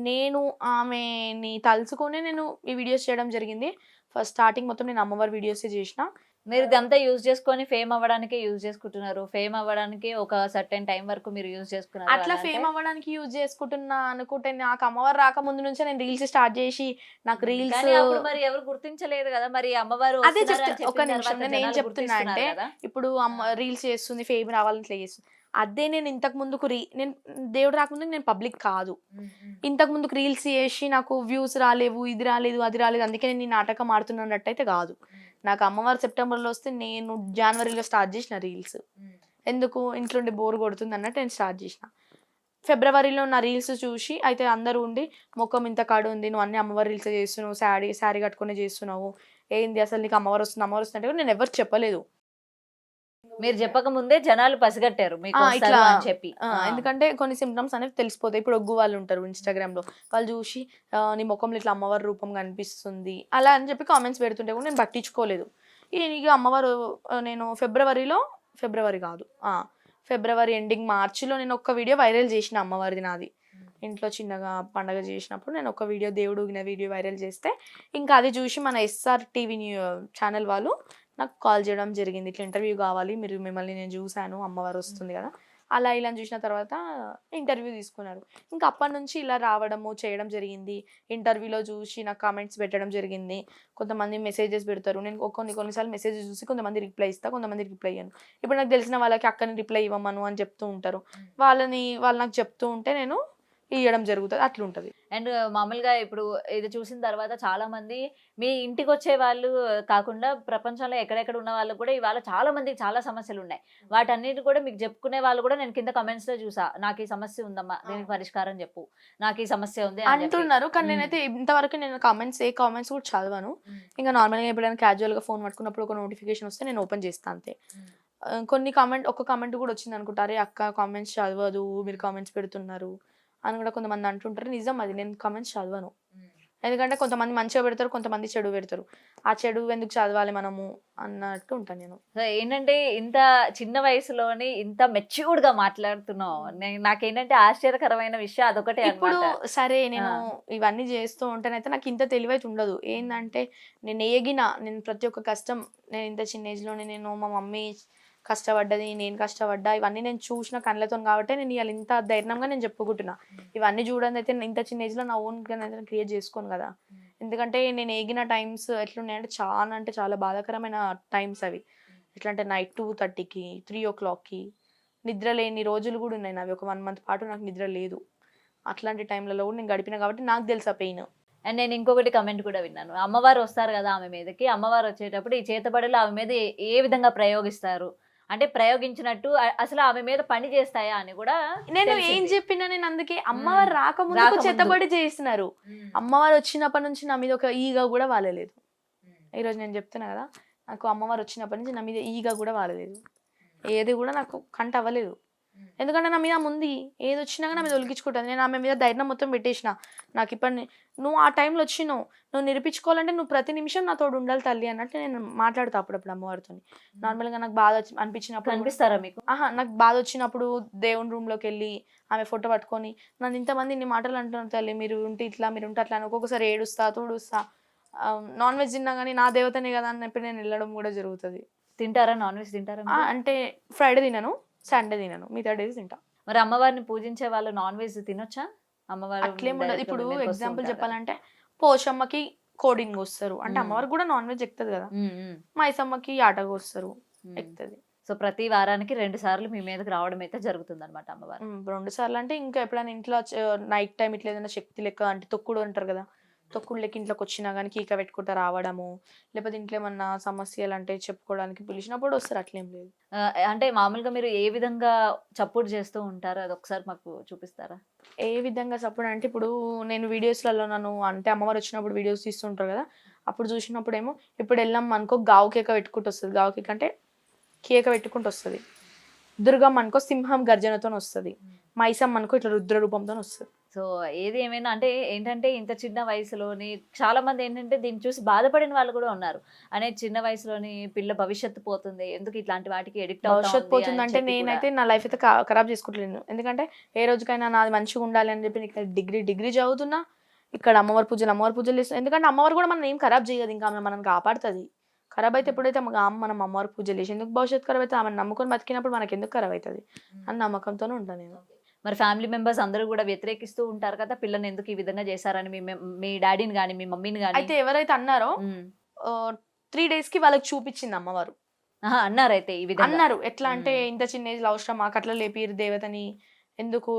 నేను ఆమెని తలుచుకొని నేను ఈ వీడియోస్ చేయడం జరిగింది. ఫస్ట్ స్టార్టింగ్ మొత్తం నేను అమ్మవారి వీడియోసే చేసిన. మీరు ఇదంతా యూజ్ చేసుకొని ఫేమ్ అవ్వడానికి యూజ్ చేసుకుంటున్నారు, ఫేమ్ అవ్వడానికి ఒక సర్టెన్ టైం వరకు మీరు యూజ్ చేసుకున్నారు. అట్లా ఫేమ్ అవ్వడానికి యూజ్ చేసుకుంటున్నా అనుకుంటే నాకు అమ్మవారు రాకముందు నుంచే నేను రీల్స్ స్టార్ట్ చేసి నాకు రీల్స్ కానీ అప్పుడు మరి ఎవరు గుర్తించలేదు కదా, మరి అమ్మవారు అదే వస్తున్నారు జస్ట్ అని ఒక చెప్పిన నిమిషం తర్వాత నేను ఏం జనాలు చెప్తున్నా అంటే గుర్తిస్తున్నారు కదా. ఇప్పుడు అమ్మ రీల్స్ చేస్తుంది ఫేమ్ రావాలని ఇట్లా చేస్తుంది. అదే నేను ఇంతకు ముందుకు నేను దేవుడు రాకముందుకు నేను పబ్లిక్ కాదు, ఇంతకు ముందుకు రీల్స్ చేసి నాకు వ్యూస్ రాలేవు, ఇది రాలేదు అది రాలేదు అందుకే నేను ఈ నాటకం ఆడుతున్నట్టయితే కాదు. నాకు అమ్మవారు సెప్టెంబర్లో వస్తే నేను జనవరిలో స్టార్ట్ చేసిన రీల్స్. ఎందుకు ఇంట్లో ఉండి బోర్ కొడుతుంది అన్నట్టు నేను స్టార్ట్ చేసిన. ఫిబ్రవరిలో నా రీల్స్ చూసి అయితే అందరూ ఉండి ముఖం ఇంత కాడు ఉంది, నువ్వు అన్ని అమ్మవారి రీల్స్ చేస్తున్నావు, శారీ కట్టుకుని చేస్తున్నావు, ఏంది అసలు నీకు అమ్మవారు వస్తుంది అంటే నేను ఎవరు చెప్పలేదు. మీరు చెప్పక ముందే జనాలు పసిగట్టారు మీకు ఇట్లా వస్తారు అని చెప్పి. ఎందుకంటే కొన్ని సిమ్టమ్స్ అనేవి తెలిసిపోతాయి. ఇప్పుడు ఒగ్గు వాళ్ళు ఉంటారు ఇన్స్టాగ్రామ్ లో, వాళ్ళు చూసి నీ ముఖంలో ఇట్లా అమ్మవారి రూపం కనిపిస్తుంది అలా అని చెప్పి కామెంట్స్ పెడుతుంటే కూడా నేను పట్టించుకోలేదు. ఇక అమ్మవారు నేను ఫిబ్రవరి కాదు ఫిబ్రవరి ఎండింగ్ మార్చిలో నేను ఒక్క వీడియో వైరల్ చేసిన అమ్మవారిది నాది. ఇంట్లో చిన్నగా పండగ చేసినప్పుడు నేను ఒక వీడియో దేవుడు ఊగిన వీడియో వైరల్ చేస్తే ఇంకా అది చూసి మన ఎస్ఆర్ టీవీ ఛానల్ వాళ్ళు నాకు కాల్ చేయడం జరిగింది, ఇట్లా ఇంటర్వ్యూ కావాలి, మిమ్మల్ని నేను చూశాను అమ్మవారు వస్తుంది కదా అలా ఇలా చూసిన తర్వాత ఇంటర్వ్యూ తీసుకున్నారు. ఇంకా అప్పటి నుంచి ఇలా రావడము చేయడం జరిగింది. ఇంటర్వ్యూలో చూసి నాకు కామెంట్స్ పెట్టడం జరిగింది. కొంతమంది మెసేజెస్ పెడతారు, నేను కొన్నిసార్లు మెసేజెస్ చూసి కొంతమంది రిప్లై ఇస్తా, కొంతమంది రిప్లై ఇయ్యను. ఇప్పుడు నాకు తెలిసిన వాళ్ళకి అక్కని రిప్లై ఇవ్వమను అని చెప్తూ ఉంటారు, వాళ్ళు నాకు చెప్తూ ఉంటే నేను ఇవ్వడం జరుగుతుంది, అట్లుంటది. అండ్ మామూలుగా ఇప్పుడు ఇది చూసిన తర్వాత చాలా మంది మీ ఇంటికి వచ్చే వాళ్ళు కాకుండా ప్రపంచంలో ఎక్కడెక్కడ ఉన్న వాళ్ళు కూడా ఇవాళ చాలా మందికి చాలా సమస్యలు ఉన్నాయి, వాటన్నిటి కూడా మీకు చెప్పుకునే వాళ్ళు కూడా నేను కింద కమెంట్స్ లో చూసా, నాకు ఈ సమస్య ఉందమ్మా దీనికి పరిష్కారం చెప్పు, నాకు ఈ సమస్య ఉంది అంటున్నారు. కానీ నేనైతే ఇంతవరకు నేను కామెంట్స్ కూడా చదవను. ఇంకా నార్మల్గా ఎప్పుడైనా క్యాజువల్ గా ఫోన్ పట్టుకున్నప్పుడు ఒక నోటిఫికేషన్ వస్తే నేను ఓపెన్ చేస్తాను అంతే. ఒక కామెంట్ కూడా వచ్చింది అనుకుంటారే అక్క కామెంట్స్ చదవదు మీరు కామెంట్స్ పెడుతున్నారు అని కూడా కొంతమంది అంటుంటారు. నిజం అది, నేను కామెంట్స్ చదవను. ఎందుకంటే కొంతమంది మంచిగా పెడతారు, కొంతమంది చెడు పెడతారు. ఆ చెడు ఎందుకు చదవాలి మనము అన్నట్టు ఉంటాను నేను. ఏంటంటే ఇంత చిన్న వయసులోని ఇంత మెచ్యూర్డ్ గా మాట్లాడుతున్నావు, నాకేంటంటే ఆశ్చర్యకరమైన విషయం అదొకటే. ఇప్పుడు సరే నేను ఇవన్నీ చేస్తూ ఉంటేనైతే నాకు ఇంత తెలివైతే ఉండదు. ఏంటంటే నేను ప్రతి ఒక్క కష్టం నేను ఇంత చిన్న ఏజ్ లోనే నేను మా మమ్మీ కష్టపడ్డది, నేను కష్టపడ్డా, ఇవన్నీ నేను చూసిన కళ్ళతో కాబట్టి నేను ఇవాళ ఇంత ధైర్యంగా నేను చెప్పుకుంటున్నా. ఇవన్నీ చూడండి అయితే ఇంత చిన్న ఏజ్లో నా ఓన్ క్రియేట్ చేసుకోను కదా. ఎందుకంటే నేను ఏగిన టైమ్స్ ఎట్లున్నాయంటే చాలా బాధాకరమైన టైమ్స్ అవి. ఎట్లా అంటే నైట్ 2:30కి 3 o'clockకి నిద్ర లేని రోజులు కూడా ఉన్నాయి నావి. ఒక 1 month పాటు నాకు నిద్ర లేదు. అట్లాంటి టైంలలో కూడా నేను గడిపిన కాబట్టి నాకు తెలుసు ఆ పెయిన్. అండ్ నేను ఇంకొకటి కమెంట్ కూడా విన్నాను, అమ్మవారు వస్తారు కదా ఆమె మీదకి, అమ్మవారు వచ్చేటప్పుడు ఈ చేతబడులు ఆమె మీద ఏ విధంగా ప్రయోగిస్తారు అంటే ప్రయోగించినట్టు అసలు ఆమె మీద పని చేస్తాయా అని కూడా నేను ఏం చెప్పినా, నేను అందుకే అమ్మవారు రాకముందు చేతబడి చేస్తున్నారు, అమ్మవారు వచ్చినప్పటి నుంచి నా మీద ఒక ఈగ కూడా వాలలేదు. ఈరోజు నేను చెప్తున్నా కదా, నాకు అమ్మవారు వచ్చినప్పటి నుంచి నా మీద ఈగ కూడా వాలలేదు, ఏది కూడా నాకు కంట అవ్వలేదు. ఎందుకంటే నా మీద ముందు ఏది వచ్చినా కానీ నా మీద ఒలికించుకుంటుంది. నేను ఆమె మీద ధైర్యం మొత్తం పెట్టేసిన. నాకు ఇప్పుడు నువ్వు ఆ టైంలో వచ్చినావు, నువ్వు నిరూపించుకోవాలంటే నువ్వు ప్రతి నిమిషం నా తోడు ఉండాలి తల్లి అన్నట్టు నేను మాట్లాడతా అప్పుడప్పుడు అమ్మవారితో. నార్మల్గా నాకు బాధ అనిపించినప్పుడు కనిపిస్తారా మీకు? నాకు బాధ వచ్చినప్పుడు దేవుని రూమ్లోకి వెళ్ళి ఆమె ఫోటో పట్టుకొని నన్ను ఇంతమంది ఇన్ని మాటలు అంటున్నారు తల్లి, మీరు ఉంటే ఇట్లా మీరు ఉంటే అట్లా అని ఒక్కొక్కసారి ఏడుస్తా తూడుస్తా. నాన్ వెజ్ తిన్నా కానీ నా దేవతనే కదా అని చెప్పి నేను వెళ్ళడం కూడా జరుగుతుంది. తింటారా? నాన్ వెజ్ తింటారా మీరు? అంటే ఫ్రైడే తినను, సండే తినను, మిగతా డేస్ తింటా. మరి అమ్మవారిని పూజించే వాళ్ళు నాన్ వెజ్ తినొచ్చా? అమ్మవారు అట్లేం ఉండదు. direct గా ఇప్పుడు మీ మీదకి వస్తూ ఎగ్జాంపుల్ ఉంటారా? చెప్పాలంటే పోషమ్మకి కోడింగ్ వస్తారు అంటే అమ్మవారికి కూడా నాన్ వెజ్ ఎక్కుతుంది కదా. మైసమ్మకి ఆటగా వస్తారు, ఎక్కుతుంది. సో ప్రతి వారానికి 2 సార్లు మీ మీదకి రావడం అయితే జరుగుతుంది అనమాట అమ్మవారు. 2 సార్లు అంటే ఇంకా ఎప్పుడైనా ఇంట్లో నైట్ టైం ఇట్లా ఏదైనా శక్తి లెక్క అంటే తొక్కుడు అంటారు కదా, తొక్కుడు లెక్క ఇంట్లోకి వచ్చినా కానీ కీక పెట్టుకుంటా రావడము, లేకపోతే ఇంట్లో ఏమన్నా సమస్యలు అంటే చెప్పుకోవడానికి పిలిచినప్పుడు వస్తారు. అట్లేం లేదు. అంటే మామూలుగా మీరు ఏ విధంగా సపోర్ట్ చేస్తూ ఉంటారు? అది ఒకసారి మాకు చూపిస్తారా? ఏ విధంగా సపోర్ట్ అంటే ఇప్పుడు నేను వీడియోస్లలో నన్ను అంటే అమ్మవారు వచ్చినప్పుడు వీడియోస్ తీస్తుంటారు కదా, అప్పుడు చూసినప్పుడు ఏమో ఇప్పుడు వెళ్ళాం అనుకో గావు కేక పెట్టుకుంటూ వస్తుంది. గావు కేక అంటే కేక పెట్టుకుంటూ వస్తుంది. దుర్గమ్మ అనుకో సింహం గర్జనతో వస్తుంది. మైసమ్మ అనుకో ఇట్లా రుద్ర రూపంతో వస్తుంది. సో ఏది ఏమైనా అంటే ఏంటంటే ఇంత చిన్న వయసులోని చాలా మంది ఏంటంటే దీన్ని చూసి బాధపడిన వాళ్ళు కూడా ఉన్నారు. అనే చిన్న వయసులోని పిల్ల భవిష్యత్తు పోతుంది, ఎందుకు ఇట్లాంటి వాటికి ఎడిక్ట్ భవిష్యత్తు పోతుందంటే నేనైతే నా లైఫ్ అయితే ఖరాబ్ చేసుకుంటలేను. ఎందుకంటే ఏ రోజుకైనా నాది మంచిగా ఉండాలి అని చెప్పి ఇక్కడ డిగ్రీ చదువుతున్నా, ఇక్కడ అమ్మవారి పూజలు చేస్తాను. ఎందుకంటే అమ్మవారు కూడా మనం ఏం ఖరాబ్ చేయదు, ఇంకా ఆమె మనం కాపాడుతుంది. ఖరాబ్ అయితే ఎప్పుడైతే మనం అమ్మవారి పూజలు చేసి ఎందుకు భవిష్యత్తు ఖరాబ్ అయితే ఆమెను నమ్ముకొని బతికినప్పుడు మనకి ఎందుకు ఖరాబ్ అవుతుంది అని నమ్మకంతోనే ఉంటాను నేను. మరి ఫ్యామిలీ మెంబర్స్ అందరూ కూడా వ్యతిరేకిస్తూ ఉంటారు కదా, పిల్లని ఎందుకు ఈ విధంగా చేశారని మీ డాడీని కానీ మీ మమ్మీని కానీ? అయితే ఎవరైతే అన్నారో 3 days కి వాళ్ళకి చూపించింది అమ్మవారు. అన్నారు అయితే ఈ విధంగా అన్నారు ఎట్లా అంటే ఇంత చిన్న ఏజ్ లో అవసరం మాకు అట్లా లేపిరు దేవతని, ఎందుకు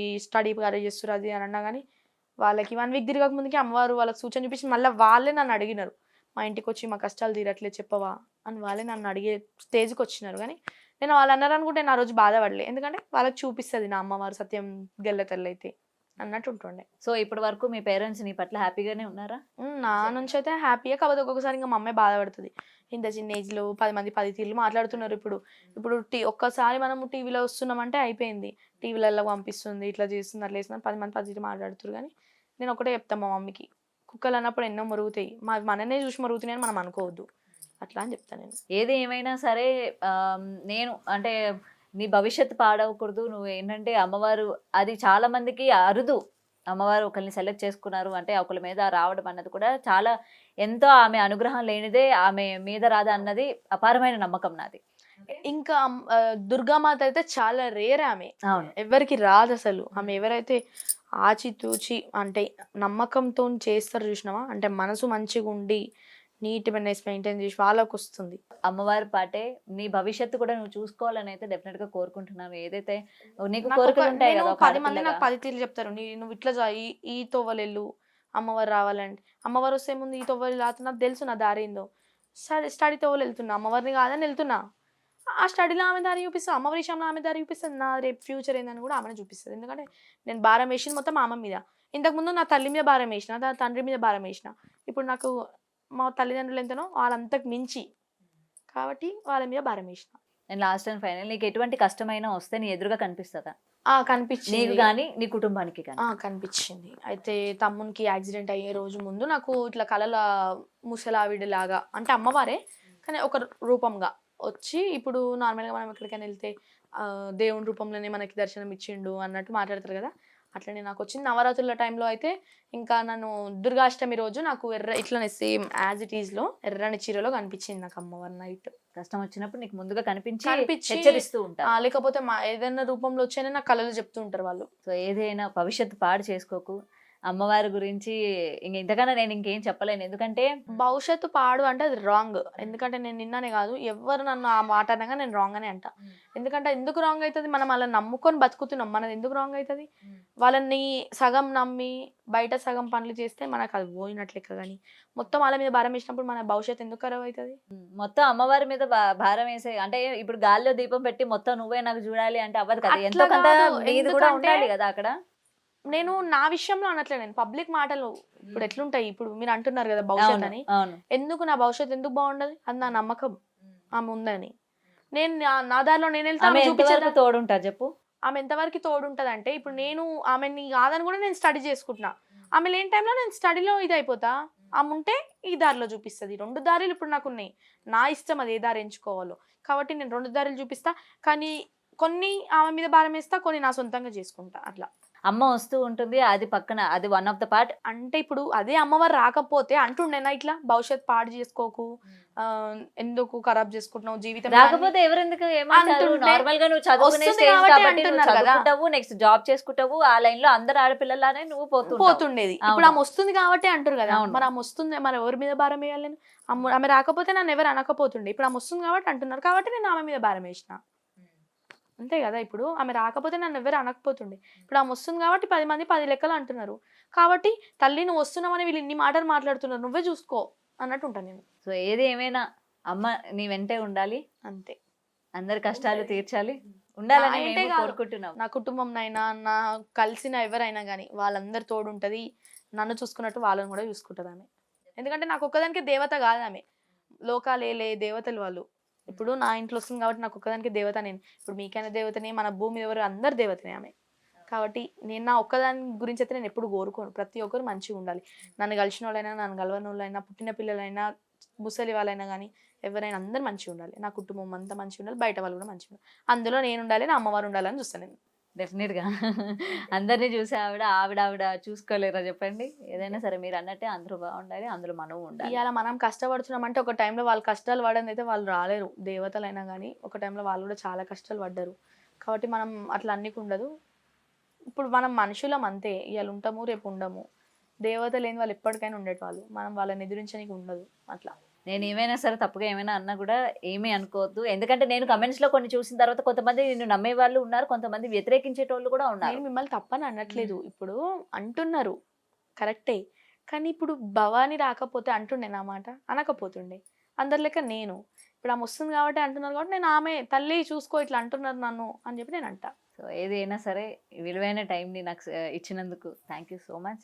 ఈ స్టడీ చేస్తారు అది అని అన్నా కానీ వాళ్ళకి 1 week తిరగక ముందుకి అమ్మవారు వాళ్ళకి సూచన చూపించి మళ్ళీ వాళ్ళే నన్ను అడిగినారు, మా ఇంటికి వచ్చి మా కష్టాలు తీరట్లేదు చెప్పవా అని వాళ్ళే నన్ను అడిగే స్టేజ్కి వచ్చినారు. కానీ నేను వాళ్ళు అన్నారు అనుకుంటే నా రోజు బాధపడలే, ఎందుకంటే వాళ్ళకి చూపిస్తుంది నా అమ్మవారు సత్యం గెల్ల తల్లైతే అన్నట్టు ఉంటుండే. సో ఇప్పటి వరకు మీ పేరెంట్స్ నీ పట్ల హ్యాపీగానే ఉన్నారా? నా నుంచి అయితే హ్యాపీగా, కాకపోతే ఒక్కొక్కసారి ఇంకా మా అమ్మాయి బాధపడుతుంది. ఇంత చిన్న ఏజ్ లో 10 మంది 10 తీర్లు మాట్లాడుతున్నారు. ఇప్పుడు ఒక్కసారి మనము టీవీలో వస్తున్నామంటే అయిపోయింది, టీవీలలో పంపిస్తుంది, ఇట్లా చేస్తుంది అట్లా చేస్తుంది 10 మంది 10 తీర్లు మాట్లాడుతున్నారు. కానీ నేను ఒకటే చెప్తాను మా మమ్మీకి, కుక్కలు అన్నప్పుడు ఎన్నో మరుగుతాయి, మననే చూసి మరుగుతున్నాయి అని మనం అనుకోవద్దు అట్లా అని చెప్తాను నేను. ఏది ఏమైనా సరే నేను అంటే నీ భవిష్యత్తు పాడవకూడదు. నువ్వు ఏంటంటే అమ్మవారు అది చాలా మందికి అరుదు, అమ్మవారు ఒకరిని సెలెక్ట్ చేసుకున్నారు అంటే ఒకరి మీద రావడం అన్నది కూడా చాలా ఎంతో ఆమె అనుగ్రహం లేనిదే ఆమె మీద రాదా అన్నది అపారమైన నమ్మకం నాది. ఇంకా దుర్గామాత అయితే చాలా రేర్, ఆమె అవును ఎవరికి రాదు అసలు. ఆమె ఎవరైతే ఆచితూచి అంటే నమ్మకంతో చేస్తారు చూసినావా, అంటే మనసు మంచిగా ఉండి నీట్ మెయింటైన్ చేసి వాళ్ళకి వస్తుంది. అమ్మవారి పాటే నీ భవిష్యత్తు కూడా నువ్వు చూసుకోవాలని అయితే డెఫినెట్ గా కోరుకుంటున్నావు. ఏదైతే నీకు కోరికలు ఉంటాయి కదా, 10 మంది నాకు 10 తీర్లు చెప్తారు, నువ్వు ఇట్లా ఈ తోవలెళ్ళు అమ్మవారు రావాలంటే. అమ్మవారు వస్తే ముందు ఈ తోవలు రాత్రి నాకు తెలుసు నా దారి ఏందో, స్టడీ తోవలు వెళ్తున్నా, అమ్మవారిని కాదని వెళ్తున్నా, ఆ స్టడీలో ఆమె దారి చూపిస్తుంది, అమ్మవారి విషయంలో ఆమె దారి చూపిస్తుంది, నా రేపు ఫ్యూచర్ ఏందని కూడా ఆమెను చూపిస్తుంది. ఎందుకంటే నేను భారం వేసింది మొత్తం ఆమె మీద. ఇంతకుముందు నా తల్లి మీద భారం వేసిన, నా తండ్రి మీద భారం వేసిన, ఇప్పుడు నాకు మా తల్లిదండ్రులు ఎంతనో వాళ్ళంతకు మించి కాబట్టి వాళ్ళ మీద భారం వేసిన. నేను లాస్ట్ అండ్ ఫైనల్ నీకు ఎటువంటి కష్టమైనా వస్తే నీ ఎదురుగా కనిపిస్తుందా? కనిపించింది. నీకు కానీ నీ కుటుంబానికి కానీ? కనిపించింది. అయితే తమ్మునికి యాక్సిడెంట్ అయ్యే రోజు ముందు నాకు ఇట్లా కలల ముసలావిడిలాగా అంటే అమ్మవారే కానీ ఒక రూపంగా వచ్చి, ఇప్పుడు నార్మల్గా మనం ఎక్కడికైనా వెళ్తే దేవుని రూపంలోనే మనకి దర్శనం ఇచ్చిండు అన్నట్టు మాట్లాడతారు కదా, అట్లనే నాకు వచ్చింది. నవరాత్రుల టైంలో అయితే ఇంకా నన్ను దుర్గాష్టమి రోజు నాకు ఇట్లనే same as it is low ఎర్రని చీరలో కనిపించింది నాకు అమ్మవారి నైట్. కష్టం వచ్చినప్పుడు నీకు ముందుగా కనిపించి హెచ్చరిస్తూ ఉంటారు, లేకపోతే ఏదైనా రూపంలో వచ్చాయని నాకు కళలు చెప్తూ ఉంటారు వాళ్ళు. సో ఏదైనా భవిష్యత్తు పాడు చేసుకోకు. అమ్మవారి గురించి ఇంతకన్నా నేను ఇంకేం చెప్పలేను, ఎందుకంటే భవిష్యత్తు పాడు అంటే అది రాంగ్. ఎందుకంటే నేను నిన్ననే కాదు ఎవరు నన్ను ఆ మాట అనగా నేను రాంగ్ అనే అంట. ఎందుకంటే ఎందుకు రాంగ్ అవుతుంది, మనం వాళ్ళని నమ్ముకొని బతుకుతున్నాం, మనది ఎందుకు రాంగ్ అవుతుంది? వాళ్ళని సగం నమ్మి బయట సగం పనులు చేస్తే మనకు అది పోయినట్లెక్క, కానీ మొత్తం వాళ్ళ మీద భారం వేసినప్పుడు మన భవిష్యత్తు ఎందుకు ఖరాబ్ అవుతుంది? మొత్తం అమ్మవారి మీద భారం వేసే అంటే ఇప్పుడు గాల్లో దీపం పెట్టి మొత్తం నువ్వే నాకు చూడాలి అంటే అవ్వదు కదా, ఎంతో కొంత నీది కూడా ఉండాలి కదా అక్కడ. నేను నా విషయంలో అనట్లే, నేను పబ్లిక్ మాటలు ఇప్పుడు ఎట్లుంటాయి, ఇప్పుడు మీరు అంటున్నారు కదా భవిష్యత్ అని, ఎందుకు నా భవిష్యత్తు ఎందుకు బాగుండదు? అది నా నమ్మకం ఆమె ఉందని. నేను నా దారిలో నేను వెళ్తాను, తోడుంటా చెప్పు. ఆమె ఎంతవరకు తోడుంటది అంటే ఇప్పుడు నేను ఆమెని కాదని కూడా నేను స్టడీ చేసుకుంటున్నా, ఆమె లేని టైంలో నేను స్టడీలో ఇది అయిపోతా. ఆమె ఉంటే ఈ దారిలో చూపిస్తుంది. 2 దారులు ఇప్పుడు నాకు ఉన్నాయి. నా ఇష్టం అది ఏ దారి ఎంచుకోవాలో. కాబట్టి నేను 2 దారులు చూపిస్తా. కానీ కొన్ని ఆమె మీద భారం వేస్తా, కొన్ని నా సొంతంగా చేసుకుంటా. అట్లా అమ్మ వస్తూ ఉంటుంది, అది పక్కన, అది వన్ ఆఫ్ ద పార్ట్. అంటే ఇప్పుడు అదే అమ్మవారు రాకపోతే అంటుండేనా ఇట్లా భవిష్యత్ పాడు చేసుకోకు, ఎందుకు ఖరాబ్ చేసుకుంటున్నావు జీవితం రాకపోతే ఎవరెందుకు ఏమంటారు? అంటుంటే నార్మల్ గా నువ్వు చదువుకునే వస్తుంది స్టేజ్ కాబట్టి కాబట్టి నువ్వు అంటున్నారు కదా. చదువుకుంటావు, నెక్స్ట్ జాబ్ చేసుకుంటావు, ఆ లైన్ లో అందరు ఆడపిల్లలానే నువ్వు పోతుండేది. ఇప్పుడు అవును. ఆమె వస్తుంది కాబట్టి అంటారు కదా. అవును. మరి ఆమె వస్తుంది, మరి ఎవరి మీద భారం వేయాలి నేను? ఆమె రాకపోతే నన్ను ఎవరు అనకపోతుండే. ఇప్పుడు ఆమె వస్తుంది కాబట్టి అంటున్నారు, కాబట్టి నేను ఆమె మీద భారం వేసిన. అంతే కదా. ఇప్పుడు ఆమె రాకపోతే నన్ను ఎవరు అనకపోతుండే. ఇప్పుడు ఆమె వస్తుంది కాబట్టి 10 మంది 10 లెక్కలు అంటున్నారు. కాబట్టి తల్లి నువ్వు వస్తున్నావని వీళ్ళు ఇన్ని మాటలు మాట్లాడుతున్నారు, నువ్వే చూసుకో అన్నట్టు ఉంటాను నేను. సో ఏది ఏమైనా అమ్మ నీ వెంటే ఉండాలి, అంతే. అందరి కష్టాలు తీర్చాలి, ఉండాలని నా ఇంటే మేము కాదు. కోరుకుంటున్నాం. నా కుటుంబంనైనా నా కలిసిన ఎవరైనా కానీ వాళ్ళందరి తోడు ఉంటుంది. నన్ను చూసుకున్నట్టు వాళ్ళని కూడా చూసుకుంటుంది ఆమె. ఎందుకంటే నాకు ఒక్కదానికి దేవత కాదు ఆమె, లోకాలేలే దేవతలు వాళ్ళు. ఇప్పుడు నా ఇంట్లో వస్తుంది కాబట్టి నాకు ఒక్కదానికి దేవత నేను. ఇప్పుడు మీకైనా దేవతనే, మన భూమి ఎవరు అందరు దేవతనే ఆమె. కాబట్టి నేను నా ఒక్కదాని గురించి అయితే నేను ఎప్పుడు కోరుకోను. ప్రతి ఒక్కరు మంచిగా ఉండాలి. నన్ను కలిసిన వాళ్ళైనా, నన్ను కలవని వాళ్ళైనా, పుట్టిన పిల్లలైనా, ముసలి వాళ్ళైనా కానీ ఎవరైనా అందరు మంచిగా ఉండాలి. నా కుటుంబం అంతా మంచిగా ఉండాలి, బయట వాళ్ళు కూడా మంచిగా ఉండాలి. అందులో నేను ఉండాలి, నా అమ్మవారు ఉండాలని చూస్తాను నేను. డెఫినెట్ గా అందరినీ చూసి ఆవిడ చూసుకోలేరా చెప్పండి? ఏదైనా సరే మీరు అన్నట్టే అందరూ బాగుండాలి, అందులో మనం ఉండాలి. ఇవాళ మనం కష్టపడుతున్నాం అంటే ఒక టైంలో వాళ్ళు కష్టాలు పడని అయితే వాళ్ళు రాలేరు. దేవతలైనా కానీ ఒక టైంలో వాళ్ళు కూడా చాలా కష్టాలు పడ్డారు. కాబట్టి మనం అట్లా అన్నికి ఉండదు. ఇప్పుడు మనం మనుషులం అంతే, ఇవాళ ఉంటాము రేపు ఉండము. దేవత లేని వాళ్ళు ఎప్పటికైనా ఉండేటవాళ్ళు, మనం వాళ్ళని ఎదిరించడానికి ఉండదు. అట్లా నేను ఏమైనా సరే తప్పుగా ఏమైనా అన్నా కూడా ఏమీ అనుకోవద్దు. ఎందుకంటే నేను కమెంట్స్ లో కొన్ని చూసిన తర్వాత కొంతమంది నిన్ను నమ్మే వాళ్ళు ఉన్నారు, కొంతమంది వ్యతిరేకించేటోళ్ళు కూడా ఉన్నారు. నేను మిమ్మల్ని తప్పని అనట్లేదు. ఇప్పుడు అంటున్నారు కరెక్టే, కానీ ఇప్పుడు భవాని రాకపోతే అంటుండే నా మాట, అనకపోతుండే. అందరి లెక్క నేను ఇప్పుడు ఆమె వస్తుంది కాబట్టి అంటున్నారు, కాబట్టి నేను ఆమె తల్లి చూసుకో ఇట్లా అంటున్నారు నన్ను అని చెప్పి నేను అంటా. సో ఏదైనా సరే విలువైన టైంని నాకు ఇచ్చినందుకు థ్యాంక్ యూ సో మచ్.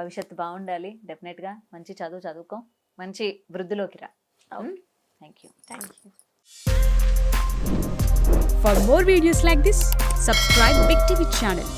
భవిష్యత్తు బాగుండాలి, డెఫినెట్గా మంచి చదువుకో, మంచి వృద్ధిలోకి రా. Thank you. For more videos like this, subscribe Big TV channel.